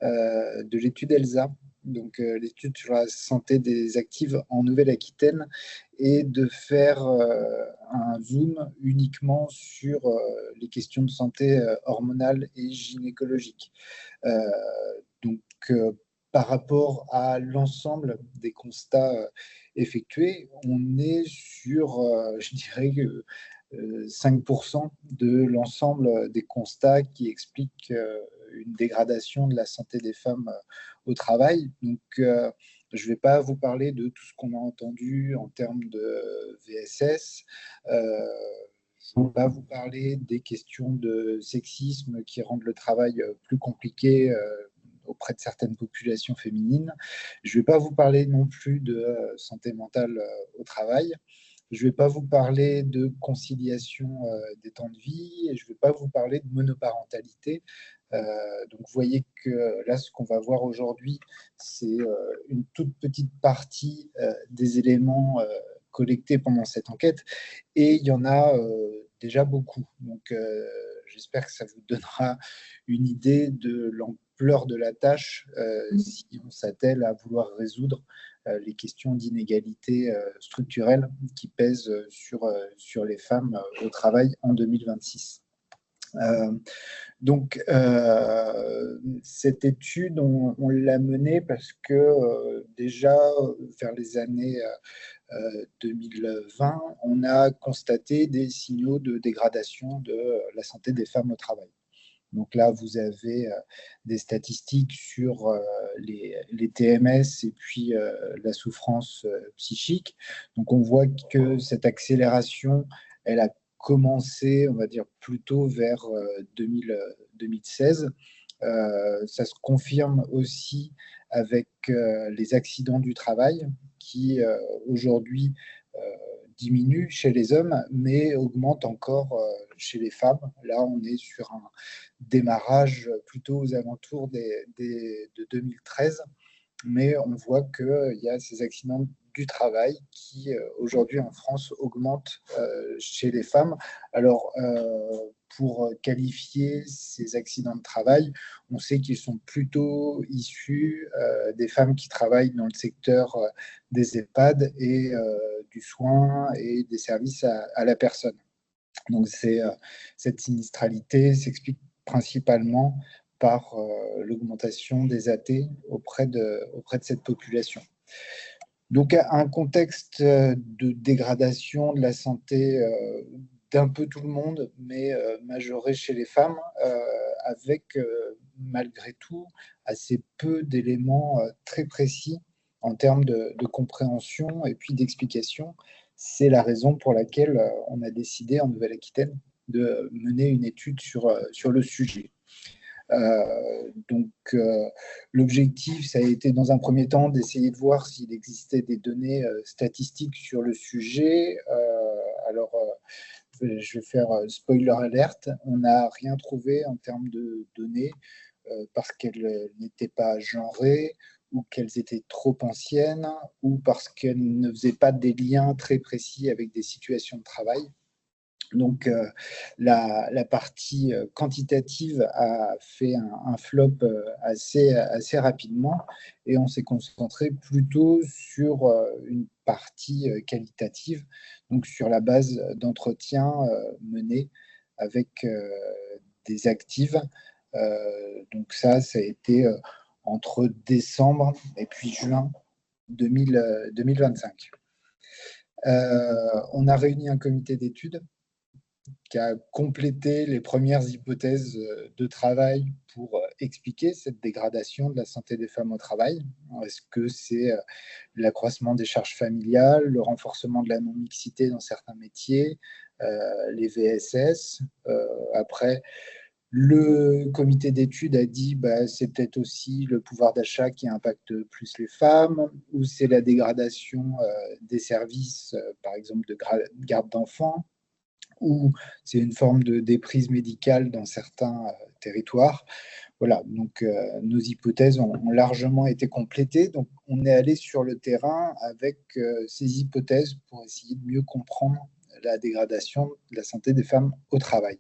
de l'étude ELSA, donc l'étude sur la santé des actives en Nouvelle-Aquitaine, et de faire un zoom uniquement sur les questions de santé hormonale et gynécologique. Donc, par rapport à l'ensemble des constats effectués, on est sur, je dirais, 5% de l'ensemble des constats qui expliquent une dégradation de la santé des femmes au travail. Donc, je ne vais pas vous parler de tout ce qu'on a entendu en termes de VSS. Je ne vais pas vous parler des questions de sexisme qui rendent le travail plus compliqué auprès de certaines populations féminines. Je ne vais pas vous parler non plus de santé mentale au travail. Je ne vais pas vous parler de conciliation des temps de vie, et je ne vais pas vous parler de monoparentalité. Donc, vous voyez que là, ce qu'on va voir aujourd'hui, c'est une toute petite partie des éléments collectés pendant cette enquête, et il y en a déjà beaucoup. Donc, j'espère que ça vous donnera une idée de l'ampleur de la tâche si on s'attelle à vouloir résoudre les questions d'inégalité structurelle qui pèsent sur les femmes au travail en 2026. Donc, cette étude, on l'a menée parce que déjà, vers les années 2020, on a constaté des signaux de dégradation de la santé des femmes au travail. Donc là, vous avez des statistiques sur les TMS et puis la souffrance psychique. Donc on voit que cette accélération, elle a commencé, on va dire, plutôt vers 2016. Ça se confirme aussi avec les accidents du travail qui aujourd'hui diminue chez les hommes, mais augmente encore chez les femmes. Là, on est sur un démarrage plutôt aux alentours de 2013, mais on voit qu'il y a ces accidents du travail qui, aujourd'hui en France, augmentent chez les femmes. Alors, pour qualifier ces accidents de travail, on sait qu'ils sont plutôt issus des femmes qui travaillent dans le secteur des EHPAD et du soin et des services à la personne. Donc, cette sinistralité s'explique principalement par l'augmentation des AT auprès de cette population. Donc, un contexte de dégradation de la santé d'un peu tout le monde, mais majoré chez les femmes, avec malgré tout assez peu d'éléments très précis en termes de compréhension et puis d'explication. C'est la raison pour laquelle on a décidé en Nouvelle-Aquitaine de mener une étude sur le sujet. Donc, l'objectif, ça a été dans un premier temps d'essayer de voir s'il existait des données statistiques sur le sujet. Alors, je vais faire spoiler alert, on n'a rien trouvé en termes de données parce qu'elles n'étaient pas genrées ou qu'elles étaient trop anciennes ou parce qu'elles ne faisaient pas des liens très précis avec des situations de travail. Donc, la partie quantitative a fait un flop assez rapidement et on s'est concentré plutôt sur une partie qualitative, donc sur la base d'entretiens menés avec des actives. Donc ça a été entre décembre et puis juin 2025. On a réuni un comité d'études qui a complété les premières hypothèses de travail pour expliquer cette dégradation de la santé des femmes au travail. Est-ce que c'est l'accroissement des charges familiales, le renforcement de la non-mixité dans certains métiers, les VSS. Après, le comité d'études a dit c'est peut-être aussi le pouvoir d'achat qui impacte plus les femmes, ou c'est la dégradation des services, par exemple de garde d'enfants, ou c'est une forme de déprise médicale dans certains territoires. Voilà, donc nos hypothèses ont largement été complétées. Donc, on est allé sur le terrain avec ces hypothèses pour essayer de mieux comprendre la dégradation de la santé des femmes au travail.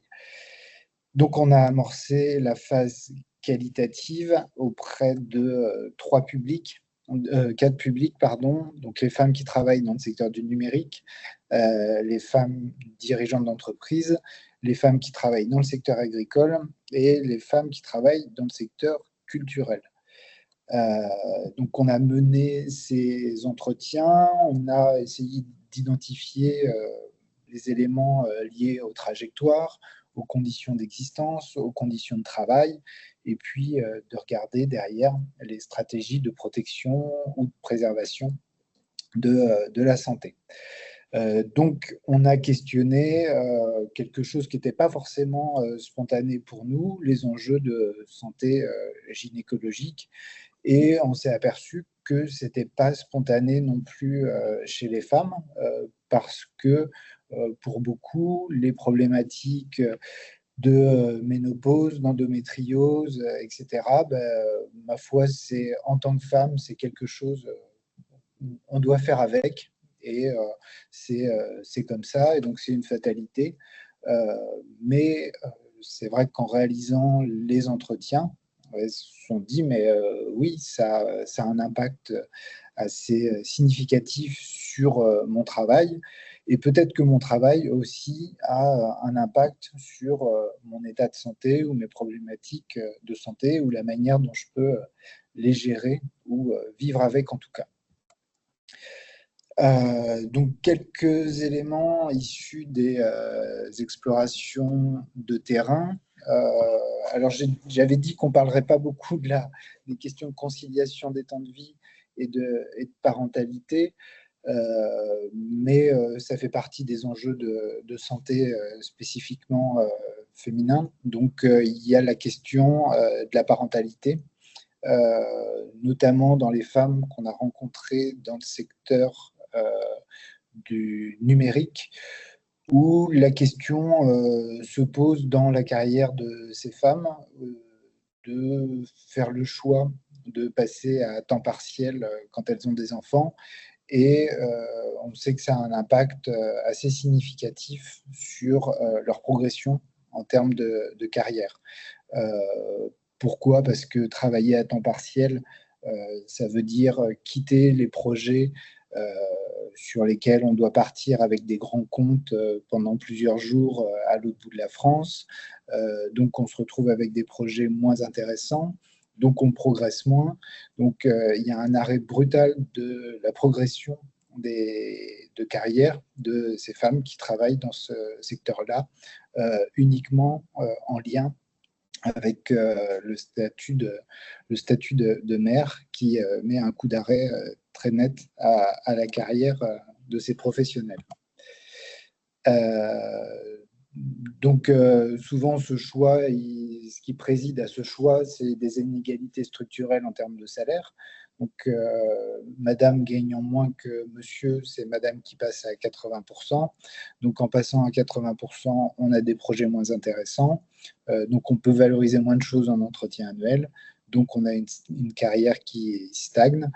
Donc, on a amorcé la phase qualitative auprès de 4 publics, donc les femmes qui travaillent dans le secteur du numérique, les femmes dirigeantes d'entreprise, les femmes qui travaillent dans le secteur agricole et les femmes qui travaillent dans le secteur culturel. Donc, on a mené ces entretiens, on a essayé d'identifier les éléments liés aux trajectoires, aux conditions d'existence, aux conditions de travail, et puis de regarder derrière les stratégies de protection ou de préservation de la santé. Donc, on a questionné quelque chose qui n'était pas forcément spontané pour nous, les enjeux de santé gynécologique, et on s'est aperçu que ce n'était pas spontané non plus chez les femmes, parce que pour beaucoup, les problématiques de ménopause, d'endométriose, etc., ma foi, en tant que femme, c'est quelque chose qu'on doit faire avec, et c'est comme ça, et donc c'est une fatalité. Mais c'est vrai qu'en réalisant les entretiens, elles se sont dit, mais oui, ça a un impact assez significatif sur mon travail. Et peut-être que mon travail aussi a un impact sur mon état de santé ou mes problématiques de santé ou la manière dont je peux les gérer ou vivre avec en tout cas. Donc quelques éléments issus des explorations de terrain. Alors j'avais dit qu'on ne parlerait pas beaucoup des questions de conciliation des temps de vie et de parentalité, mais ça fait partie des enjeux de santé spécifiquement féminins. Donc il y a la question de la parentalité, notamment dans les femmes qu'on a rencontrées dans le secteur du numérique, où la question se pose dans la carrière de ces femmes de faire le choix de passer à temps partiel quand elles ont des enfants. Et on sait que ça a un impact assez significatif sur leur progression en termes de carrière. Pourquoi? Parce que travailler à temps partiel, ça veut dire quitter les projets sur lesquels on doit partir avec des grands comptes pendant plusieurs jours à l'autre bout de la France. Donc, on se retrouve avec des projets moins intéressants. Donc, on progresse moins. Donc, il y a un arrêt brutal de la progression de carrière de ces femmes qui travaillent dans ce secteur-là, uniquement en lien avec le statut de mère qui met un coup d'arrêt très net à la carrière de ces professionnels. Donc, souvent, ce choix, ce qui préside à ce choix, c'est des inégalités structurelles en termes de salaire. Donc, madame gagnant moins que monsieur, c'est madame qui passe à 80%. Donc, en passant à 80%, on a des projets moins intéressants. Donc, on peut valoriser moins de choses en entretien annuel. Donc, on a une carrière qui stagne,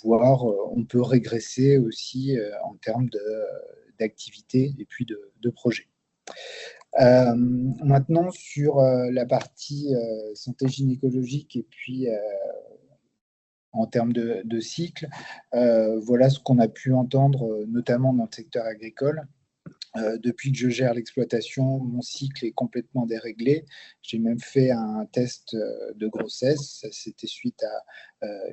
voire on peut régresser aussi en termes d'activité et puis de projets. Maintenant, sur la partie santé gynécologique et puis en termes de cycle, voilà ce qu'on a pu entendre, notamment dans le secteur agricole. Depuis que je gère l'exploitation, mon cycle est complètement déréglé. J'ai même fait un test de grossesse, c'était suite à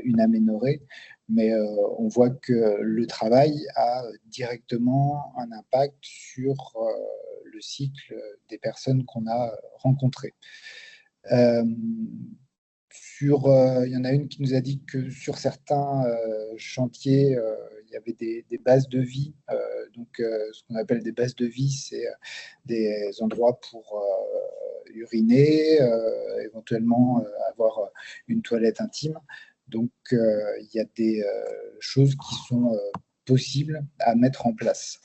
une aménorrhée, mais on voit que le travail a directement un impact sur le cycle des personnes qu'on a rencontrées. Il y en a une qui nous a dit que sur certains chantiers, il y avait des bases de vie. Donc, ce qu'on appelle des bases de vie, c'est des endroits pour uriner, éventuellement avoir une toilette intime. Donc, il y a des choses qui sont possibles à mettre en place.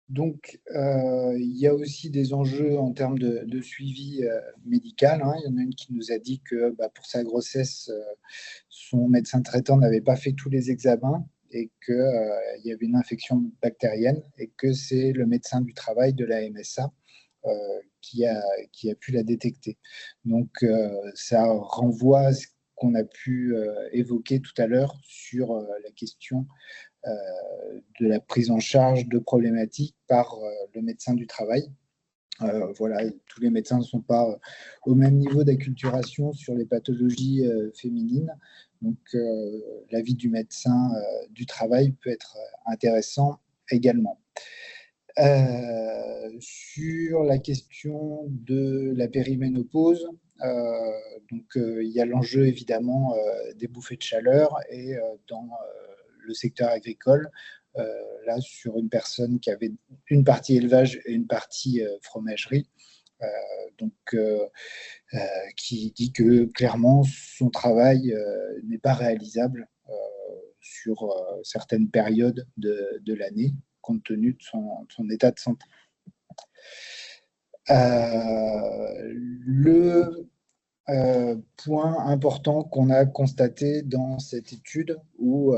Donc, il y a aussi des enjeux en termes de suivi médical. Il y en a une qui nous a dit que pour sa grossesse, son médecin traitant n'avait pas fait tous les examens et qu'il y avait une infection bactérienne et que c'est le médecin du travail de la MSA qui a pu la détecter. Donc, ça renvoie à ce qu'on a pu évoquer tout à l'heure sur la question de la prise en charge de problématiques par le médecin du travail. Voilà, tous les médecins ne sont pas au même niveau d'acculturation sur les pathologies féminines. Donc, l'avis du médecin du travail peut être intéressant également. Sur la question de la périménopause, donc, il y a l'enjeu évidemment des bouffées de chaleur et dans le secteur agricole, là sur une personne qui avait une partie élevage et une partie fromagerie, donc qui dit que clairement son travail n'est pas réalisable sur certaines périodes de l'année compte tenu de son état de santé. Le point important qu'on a constaté dans cette étude où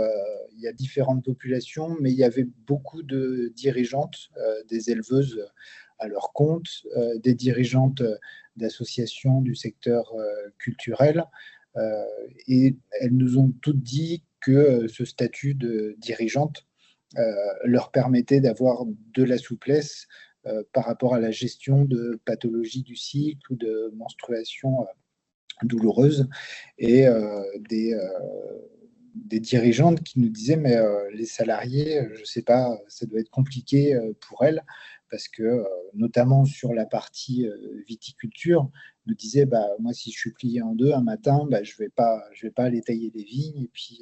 il y a différentes populations, mais il y avait beaucoup de dirigeantes, des éleveuses à leur compte, des dirigeantes d'associations du secteur culturel, et elles nous ont toutes dit que ce statut de dirigeante leur permettait d'avoir de la souplesse par rapport à la gestion de pathologies du cycle ou de menstruations douloureuses, et des dirigeantes qui nous disaient mais les salariés, je ne sais pas, ça doit être compliqué pour elles, parce que notamment sur la partie viticulture, nous disaient bah, moi si je suis plié en deux un matin, bah, je vais pas aller tailler des vignes, et puis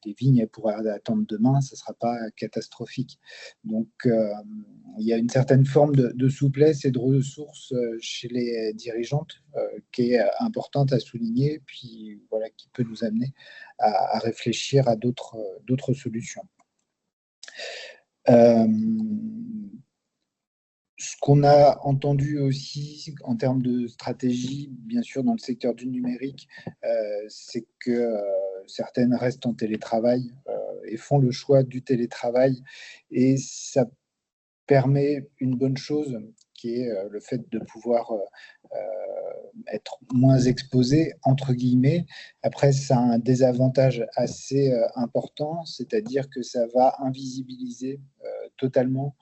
les vignes elles pourraient attendre demain, ça ne sera pas catastrophique. Donc il y a une certaine forme de souplesse et de ressources chez les dirigeantes qui est importante à souligner, puis voilà, qui peut nous amener à réfléchir à d'autres solutions. Ce qu'on a entendu aussi en termes de stratégie, bien sûr, dans le secteur du numérique, c'est que certaines restent en télétravail et font le choix du télétravail. Et ça permet une bonne chose, qui est le fait de pouvoir être moins exposé, entre guillemets. Après, ça a un désavantage assez important, c'est-à-dire que ça va invisibiliser totalement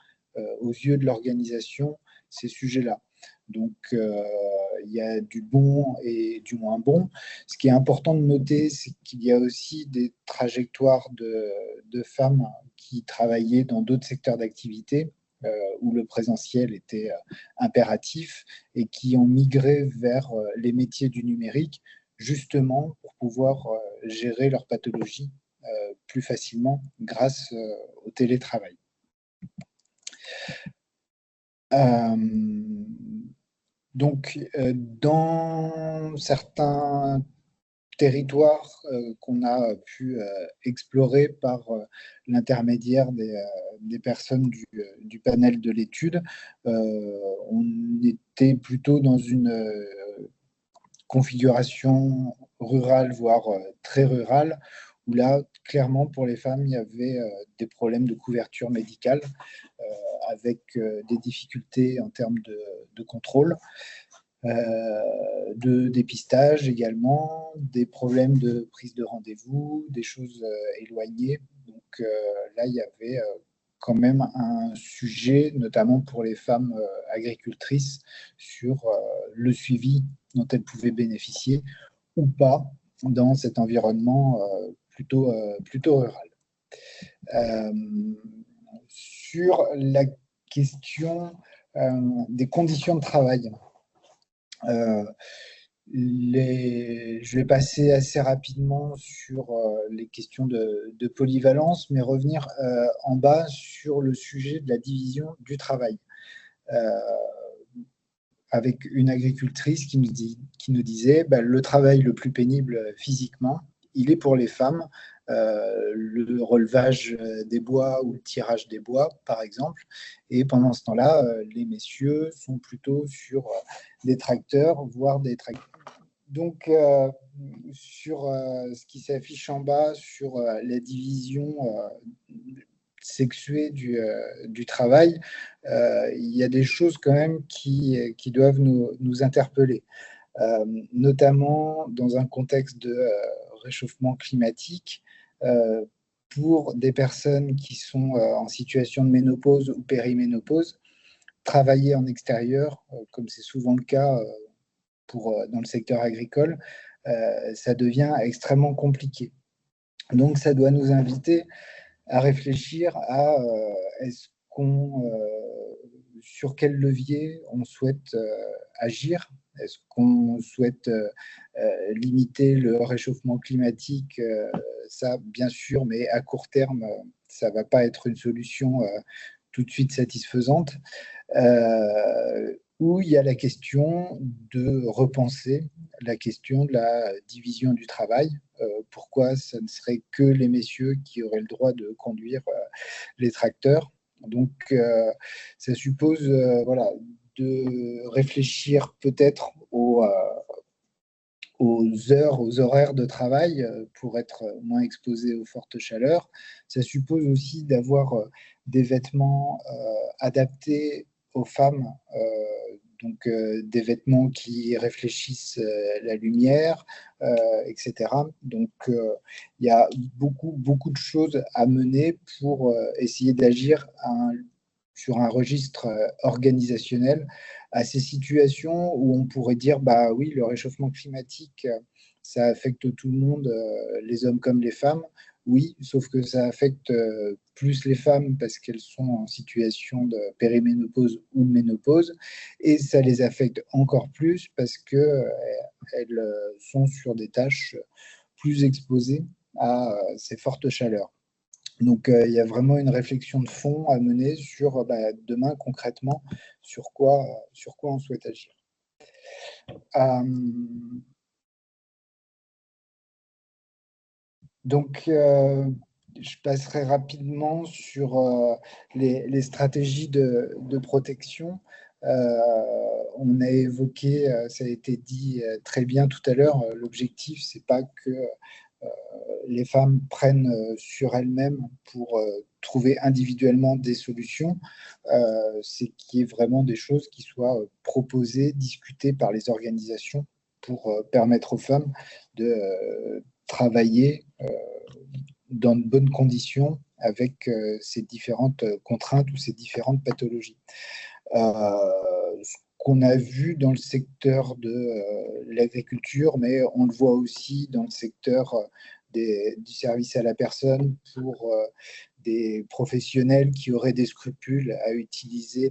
aux yeux de l'organisation ces sujets-là. Donc, il y a du bon et du moins bon. Ce qui est important de noter, c'est qu'il y a aussi des trajectoires de femmes qui travaillaient dans d'autres secteurs d'activité où le présentiel était impératif, et qui ont migré vers les métiers du numérique, justement pour pouvoir gérer leur pathologie plus facilement grâce au télétravail. Donc, dans certains territoires qu'on a pu explorer par l'intermédiaire des personnes du panel de l'étude, on était plutôt dans une configuration rurale, voire très rurale, où là, clairement, pour les femmes, il y avait des problèmes de couverture médicale, avec des difficultés en termes de contrôle, de dépistage également, des problèmes de prise de rendez-vous, des choses éloignées. Donc là, il y avait quand même un sujet, notamment pour les femmes agricultrices, sur le suivi dont elles pouvaient bénéficier ou pas dans cet environnement plutôt rural. Sur la question des conditions de travail, je vais passer assez rapidement sur les questions de polyvalence, mais revenir en bas sur le sujet de la division du travail. Avec une agricultrice qui nous disait le travail le plus pénible physiquement, il est pour les femmes, le relevage des bois ou le tirage des bois, par exemple. Et pendant ce temps-là, les messieurs sont plutôt sur des tracteurs, voire des tracteurs. Donc, sur ce qui s'affiche en bas, sur la division sexuée du travail, il y a des choses quand même qui doivent nous interpeller, notamment dans un contexte de réchauffement climatique. Pour des personnes qui sont en situation de ménopause ou périménopause, travailler en extérieur, comme c'est souvent le cas dans le secteur agricole, ça devient extrêmement compliqué. Donc, ça doit nous inviter à réfléchir à sur quel levier on souhaite agir. Est-ce qu'on souhaite limiter le réchauffement climatique? Ça, bien sûr, mais à court terme, ça ne va pas être une solution tout de suite satisfaisante. Où il y a la question de repenser la question de la division du travail. Pourquoi ça ne serait que les messieurs qui auraient le droit de conduire les tracteurs? Donc, ça suppose de réfléchir peut-être aux horaires de travail pour être moins exposé aux fortes chaleurs. Ça suppose aussi d'avoir des vêtements adaptés aux femmes donc des vêtements qui réfléchissent la lumière, etc. Donc, il y a beaucoup de choses à mener pour essayer d'agir sur un registre organisationnel à ces situations où on pourrait dire, bah oui, le réchauffement climatique, ça affecte tout le monde, les hommes comme les femmes. Oui, sauf que ça affecte plus les femmes parce qu'elles sont en situation de périménopause ou de ménopause, et ça les affecte encore plus parce qu'elles sont sur des tâches plus exposées à ces fortes chaleurs. Donc, il y a vraiment une réflexion de fond à mener sur demain, concrètement, sur quoi on souhaite agir. Donc, je passerai rapidement sur les stratégies de protection. On a évoqué, ça a été dit très bien tout à l'heure, l'objectif, c'est pas que les femmes prennent sur elles-mêmes pour trouver individuellement des solutions, c'est qu'il y ait vraiment des choses qui soient proposées, discutées par les organisations pour permettre aux femmes de travailler dans de bonnes conditions avec ces différentes contraintes ou ces différentes pathologies. Ce qu'on a vu dans le secteur de l'agriculture, mais on le voit aussi dans le secteur du service à la personne pour des professionnels qui auraient des scrupules à utiliser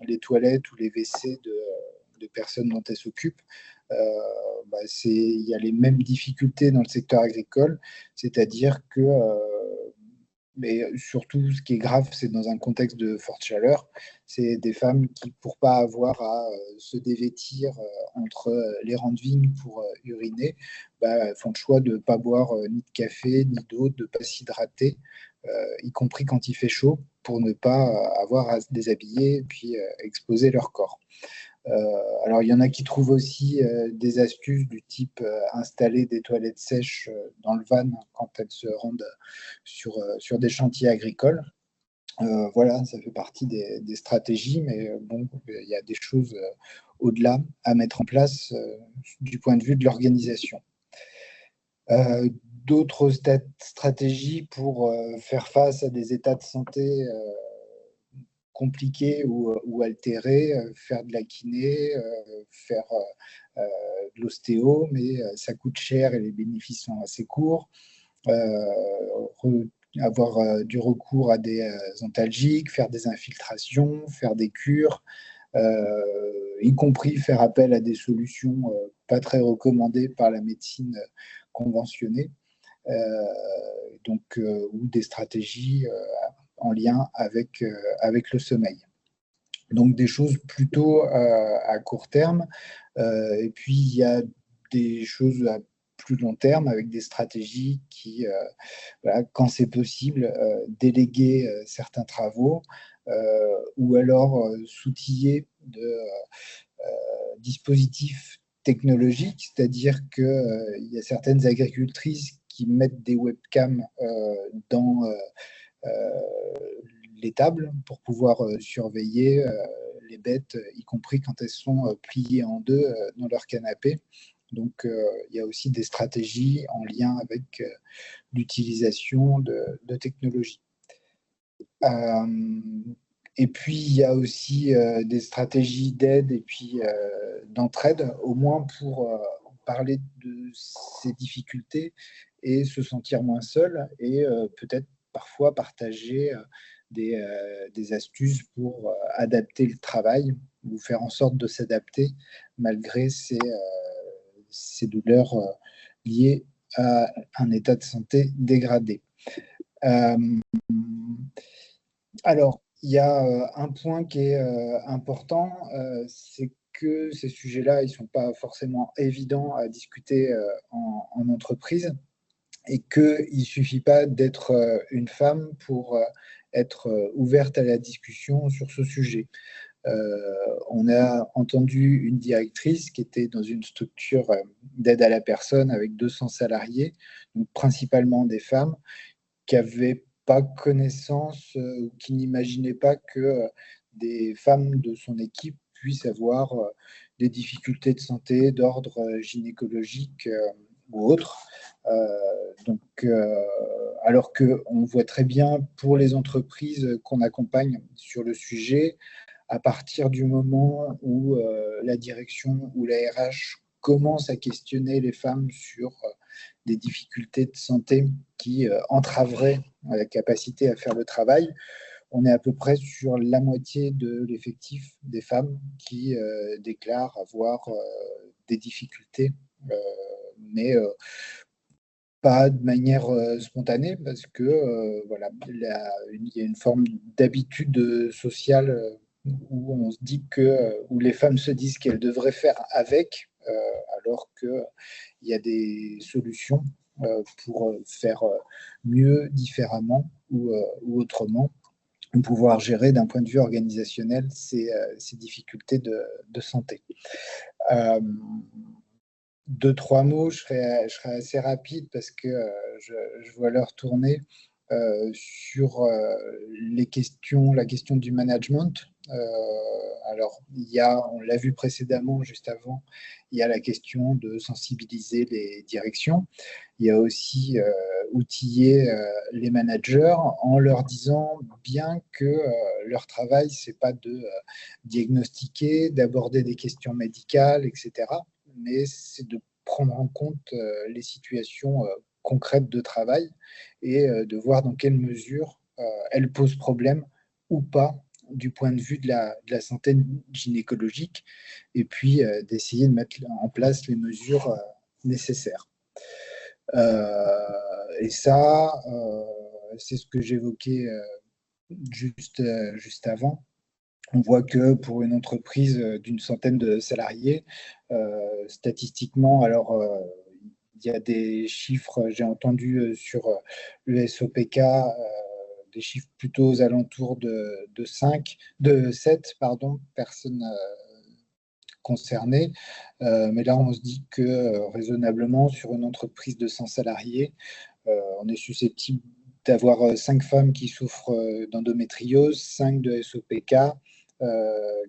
les toilettes ou les WC de personnes dont elles s'occupent. Il y a les mêmes difficultés dans le secteur agricole, c'est-à-dire que, mais surtout ce qui est grave, c'est dans un contexte de forte chaleur, c'est des femmes qui, pour pas avoir à se dévêtir entre les rangs de vignes pour uriner, font le choix de ne pas boire ni de café, ni d'eau, de ne pas s'hydrater, y compris quand il fait chaud, pour ne pas avoir à se déshabiller et puis exposer leur corps. Alors, il y en a qui trouvent aussi des astuces du type installer des toilettes sèches dans le van quand elles se rendent sur des chantiers agricoles. Voilà, ça fait partie des stratégies, mais bon, il y a des choses au-delà à mettre en place du point de vue de l'organisation. D'autres stratégies pour faire face à des états de santé compliqués ou altérés, faire de la kiné, faire de l'ostéo, mais ça coûte cher et les bénéfices sont assez courts. Avoir du recours à des antalgiques, faire des infiltrations, faire des cures, y compris faire appel à des solutions pas très recommandées par la médecine conventionnée, ou des stratégies en lien avec le sommeil. Donc des choses plutôt à court terme. Et puis il y a des choses à plus long terme avec des stratégies qui, quand c'est possible, déléguer certains travaux ou alors s'outiller de dispositifs technologiques, c'est-à-dire qu'il y a certaines agricultrices qui mettent des webcams dans l'étable pour pouvoir surveiller les bêtes, y compris quand elles sont pliées en deux dans leur canapé. Donc, il y a aussi des stratégies en lien avec l'utilisation de technologies. Et puis, il y a aussi des stratégies d'aide et puis d'entraide, au moins pour parler de ces difficultés et se sentir moins seul et peut-être parfois partager des astuces pour adapter le travail ou faire en sorte de s'adapter malgré ces douleurs liées à un état de santé dégradé. Alors, il y a un point qui est important, c'est que ces sujets-là, ils ne sont pas forcément évidents à discuter en entreprise et qu'il ne suffit pas d'être une femme pour être ouverte à la discussion sur ce sujet. On a entendu une directrice qui était dans une structure d'aide à la personne avec 200 salariés, donc principalement des femmes, qui n'avaient pas connaissance ou qui n'imaginait pas que des femmes de son équipe puissent avoir des difficultés de santé d'ordre gynécologique ou autre. Alors qu'on voit très bien pour les entreprises qu'on accompagne sur le sujet, à partir du moment où la direction ou la RH commence à questionner les femmes sur des difficultés de santé qui entraveraient la capacité à faire le travail, on est à peu près sur la moitié de l'effectif des femmes qui déclarent avoir des difficultés, mais pas de manière spontanée, parce que voilà, il y a une forme d'habitude sociale où on se dit où les femmes se disent qu'elles devraient faire avec, alors qu'il y a des solutions pour faire mieux, différemment ou autrement, pour pouvoir gérer d'un point de vue organisationnel ces difficultés de santé. Deux, trois mots, je serai assez rapide parce que je vois l'heure tourner sur la question du management. Alors, on l'a vu précédemment, juste avant, il y a la question de sensibiliser les directions. Il y a aussi outiller les managers en leur disant bien que leur travail, c'est pas de diagnostiquer, d'aborder des questions médicales, etc., mais c'est de prendre en compte les situations concrètes de travail et de voir dans quelle mesure elles posent problème ou pas du point de vue de la santé gynécologique, et puis d'essayer de mettre en place les mesures nécessaires. Et ça, c'est ce que j'évoquais juste avant. On voit que pour une entreprise d'une centaine de salariés, statistiquement, alors il y a des chiffres, j'ai entendu sur le SOPK, des chiffres plutôt aux alentours de 7 personnes concernées. Mais là, on se dit que raisonnablement, sur une entreprise de 100 salariés, on est susceptible d'avoir 5 femmes qui souffrent d'endométriose, 5 de SOPK,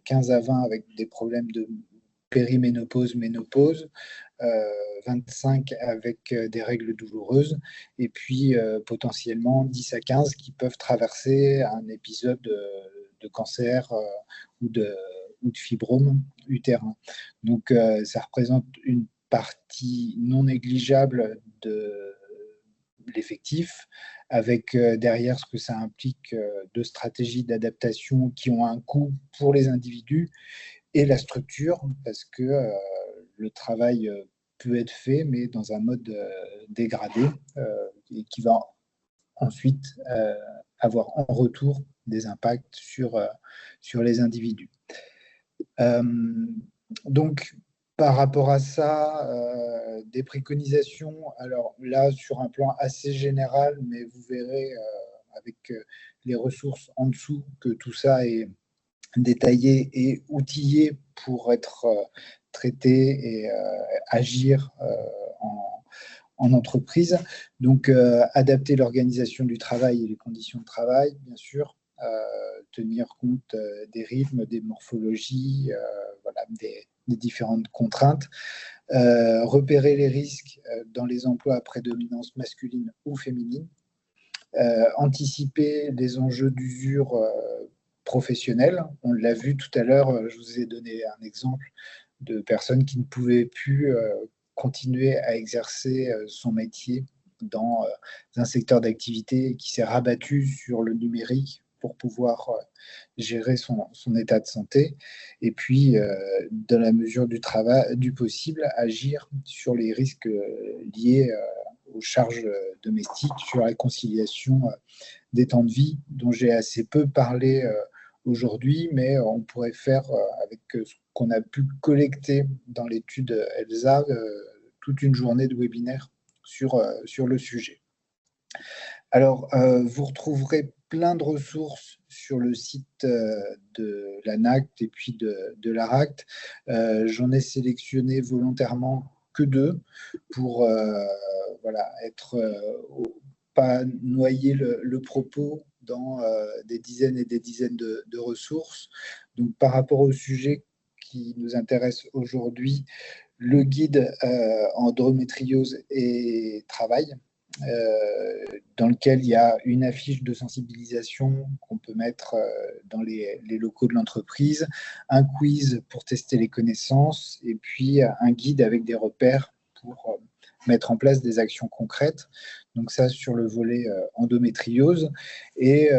15 à 20 avec des problèmes de périménopause, ménopause, 25 avec des règles douloureuses, et puis potentiellement 10 à 15 qui peuvent traverser un épisode de cancer ou de fibrome utérin. Donc ça représente une partie non négligeable de l'effectif, avec derrière ce que ça implique de stratégies d'adaptation qui ont un coût pour les individus et la structure, parce que le travail peut être fait, mais dans un mode dégradé, et qui va ensuite avoir en retour des impacts sur les individus. Donc, par rapport à ça, des préconisations, alors là, sur un plan assez général, mais vous verrez avec les ressources en dessous que tout ça est détaillé et outillé pour être traité et agir en entreprise. Donc, adapter l'organisation du travail et les conditions de travail, bien sûr, tenir compte des rythmes, des morphologies, voilà, des différentes contraintes, repérer les risques dans les emplois à prédominance masculine ou féminine, anticiper les enjeux d'usure professionnelle. On l'a vu tout à l'heure, je vous ai donné un exemple de personnes qui ne pouvaient plus continuer à exercer son métier dans un secteur d'activité qui s'est rabattu sur le numérique pour pouvoir gérer son état de santé, et puis, dans la mesure du possible, agir sur les risques liés aux charges domestiques, sur la conciliation des temps de vie, dont j'ai assez peu parlé aujourd'hui, mais on pourrait faire avec ce qu'on a pu collecter dans l'étude ELSA toute une journée de webinaire sur le sujet. Alors, vous retrouverez plein de ressources sur le site de l'ANACT et puis de l'ARACT. J'en ai sélectionné volontairement que 2 pour voilà, pas noyer le propos dans des dizaines et des dizaines de ressources. Donc, par rapport au sujet qui nous intéresse aujourd'hui, le guide endométriose et travail, dans lequel il y a une affiche de sensibilisation qu'on peut mettre dans les locaux de l'entreprise, un quiz pour tester les connaissances, et puis un guide avec des repères pour mettre en place des actions concrètes. Donc ça, sur le volet endométriose, et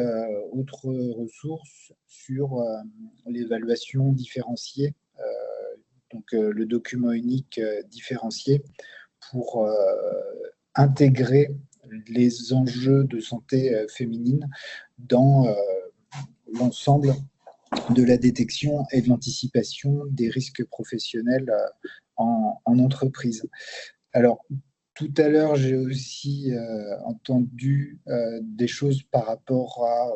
autres ressources sur l'évaluation différenciée, donc le document unique différencié pour intégrer les enjeux de santé féminine dans l'ensemble de la détection et de l'anticipation des risques professionnels en entreprise. Alors, tout à l'heure, j'ai aussi entendu des choses par rapport à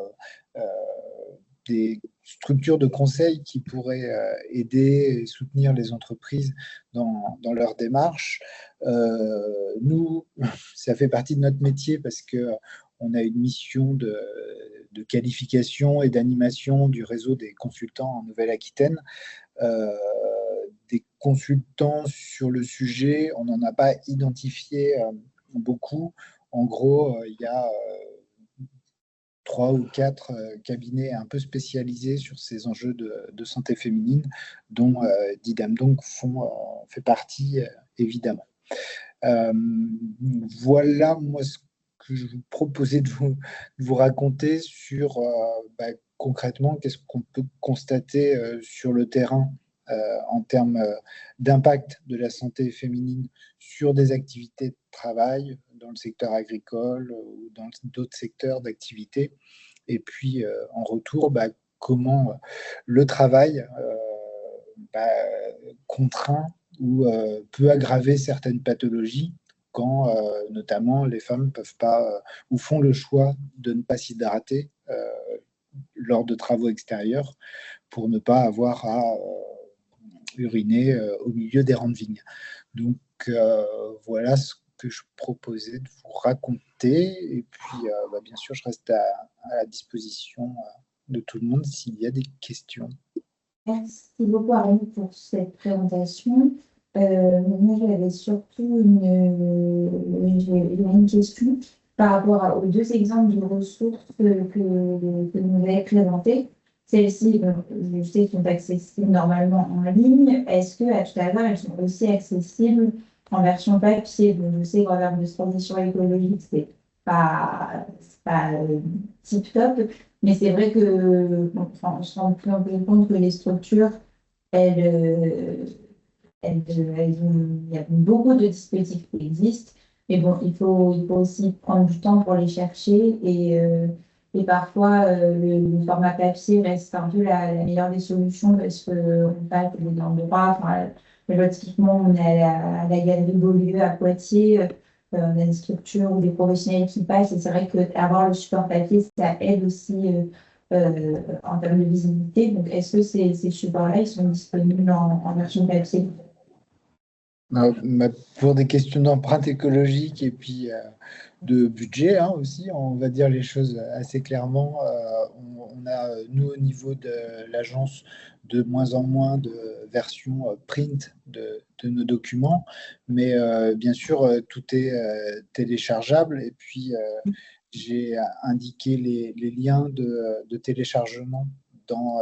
des structures de conseil qui pourraient aider et soutenir les entreprises dans leur démarche. Nous, ça fait partie de notre métier parce qu'on a une mission de qualification et d'animation du réseau des consultants en Nouvelle-Aquitaine. Des consultants sur le sujet, on n'en a pas identifié beaucoup. En gros, il y a 3 ou 4 cabinets un peu spécialisés sur ces enjeux de santé féminine, dont Didam donc fait partie, évidemment. Voilà, moi, ce que je vous proposais de vous raconter sur concrètement, qu'est-ce qu'on peut constater sur le terrain en termes d'impact de la santé féminine sur des activités de travail dans le secteur agricole ou dans d'autres secteurs d'activité. Et puis, en retour, comment le travail contraint ou peut aggraver certaines pathologies quand, notamment, les femmes peuvent pas ou font le choix de ne pas s'hydrater lors de travaux extérieurs pour ne pas avoir à uriner au milieu des rangs de vignes. Donc, voilà ce que je proposais de vous raconter. Et puis, bien sûr, je reste à la disposition de tout le monde s'il y a des questions.
Merci beaucoup, Arnaud, pour cette présentation. Moi, j'avais surtout une question par rapport aux 2 exemples de ressources que vous avez présentées. Celles-ci, je sais qu'elles sont accessibles normalement en ligne. Est-ce qu'à tout à l'heure, elles sont aussi accessibles en version papier? Donc, je sais qu'en termes de transition écologique, c'est pas tip top, mais c'est vrai que on se rend plus en plus compte que les structures, il y a beaucoup de dispositifs qui existent, mais bon, il faut aussi prendre du temps pour les chercher et parfois le format papier reste un peu la meilleure des solutions parce qu'on passe des endroits, typiquement on est à la galerie Beaulieu à Poitiers, on a des structures ou des professionnels qui passent et c'est vrai qu'avoir le support papier, ça aide aussi en termes de visibilité. Donc, est-ce que ces supports-là, ils sont disponibles en version papier?
Pour des questions d'empreinte écologique et puis de budget aussi, on va dire les choses assez clairement. On a, nous, au niveau de l'agence, de moins en moins de versions print de nos documents, mais bien sûr, tout est téléchargeable. Et puis, j'ai indiqué les liens de téléchargement dans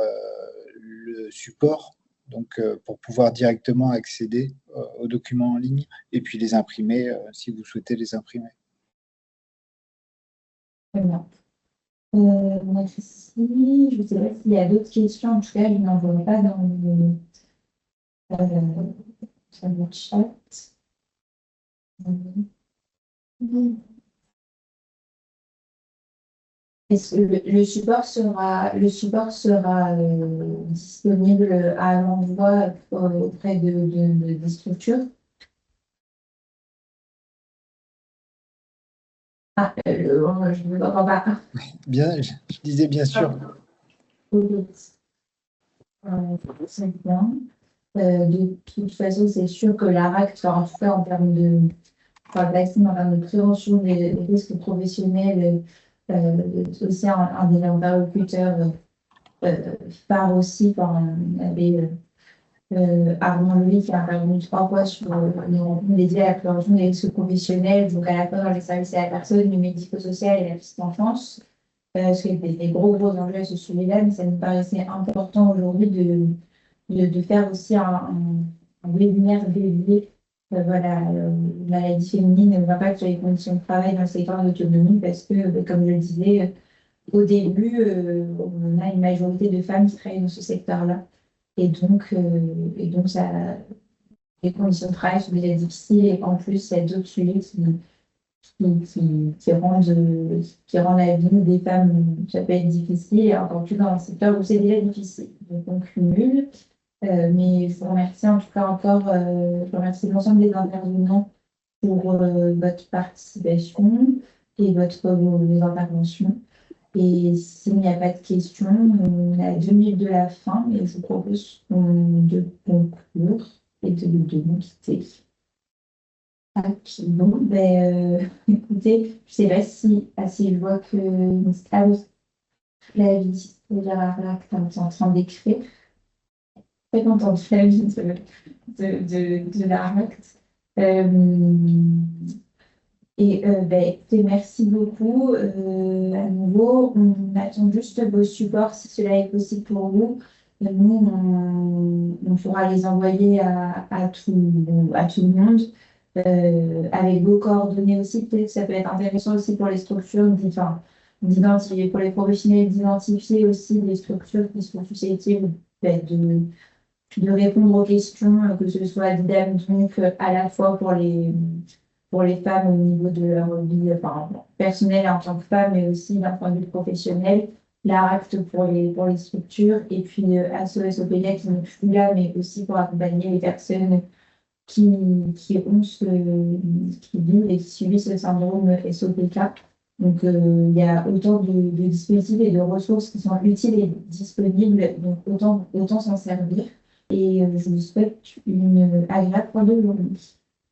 le support, donc pour pouvoir directement accéder aux documents en ligne et puis les imprimer si vous souhaitez les imprimer.
Très bien. Merci. Je ne sais pas s'il y a d'autres questions. En tout cas, je n'en vois pas dans le chat. Est-ce que le support sera disponible à l'envoi auprès des structures? Je ne comprends pas.
Bien, je disais bien sûr.
C'est bien. De toute façon, c'est sûr que l'ARAC, en tout cas en termes de prévention des risques professionnels, aussi un des interlocuteurs phare aussi quand on avait Armand Louis qui a intervenu 3 fois sur les rencontres dédiées à la prévention des risques professionnels, donc à la fois dans les services à la personne, le médico-social et la petite enfance. Parce qu'il y a des gros enjeux à ce sujet-là, mais ça nous paraissait important aujourd'hui de faire aussi un webinaire dédié voilà, maladie féminine et l'impact sur les conditions de travail dans le secteur de l'autonomie, parce que, comme je le disais, au début, on a une majorité de femmes qui travaillent dans ce secteur-là. Et donc les conditions de travail sont déjà difficiles, et en plus, il y a d'autres sujets qui rendent la vie des femmes, ça peut être difficile, et encore plus dans un secteur où c'est déjà difficile. Donc, on cumule. Mais je vous remercie en tout cas encore, je remercie l'ensemble des intervenants pour votre participation et vos interventions. Et s'il n'y a pas de questions, on est à 2 minutes de la fin, et je vous propose de conclure et de nous quitter. Ok, bon, écoutez, je ne sais pas si je vois que ah oui, Flavie, Gérard, que tu es en train d'écrire. Très contente de Flavie de la RACT. Écoutez, merci beaucoup. À nouveau, on attend juste vos supports si cela est possible pour vous. Nous, on pourra les envoyer à tout le monde. Avec vos coordonnées aussi, peut-être que ça peut être intéressant aussi pour les structures, d'identifier, pour les professionnels, d'identifier aussi des structures qui sont susceptibles de répondre aux questions, que ce soit donc à la fois pour les femmes au niveau de leur vie personnelle en tant que femme, mais aussi d'un point de vue professionnel, l'ARACT pour les structures, et puis SOS OPK qui n'est plus là, mais aussi pour accompagner les personnes qui vivent et qui subissent le syndrome SOPK. Donc, il y a autant de dispositifs et de ressources qui sont utiles et disponibles, donc autant s'en servir. Et je vous souhaite une agréable fin de journée.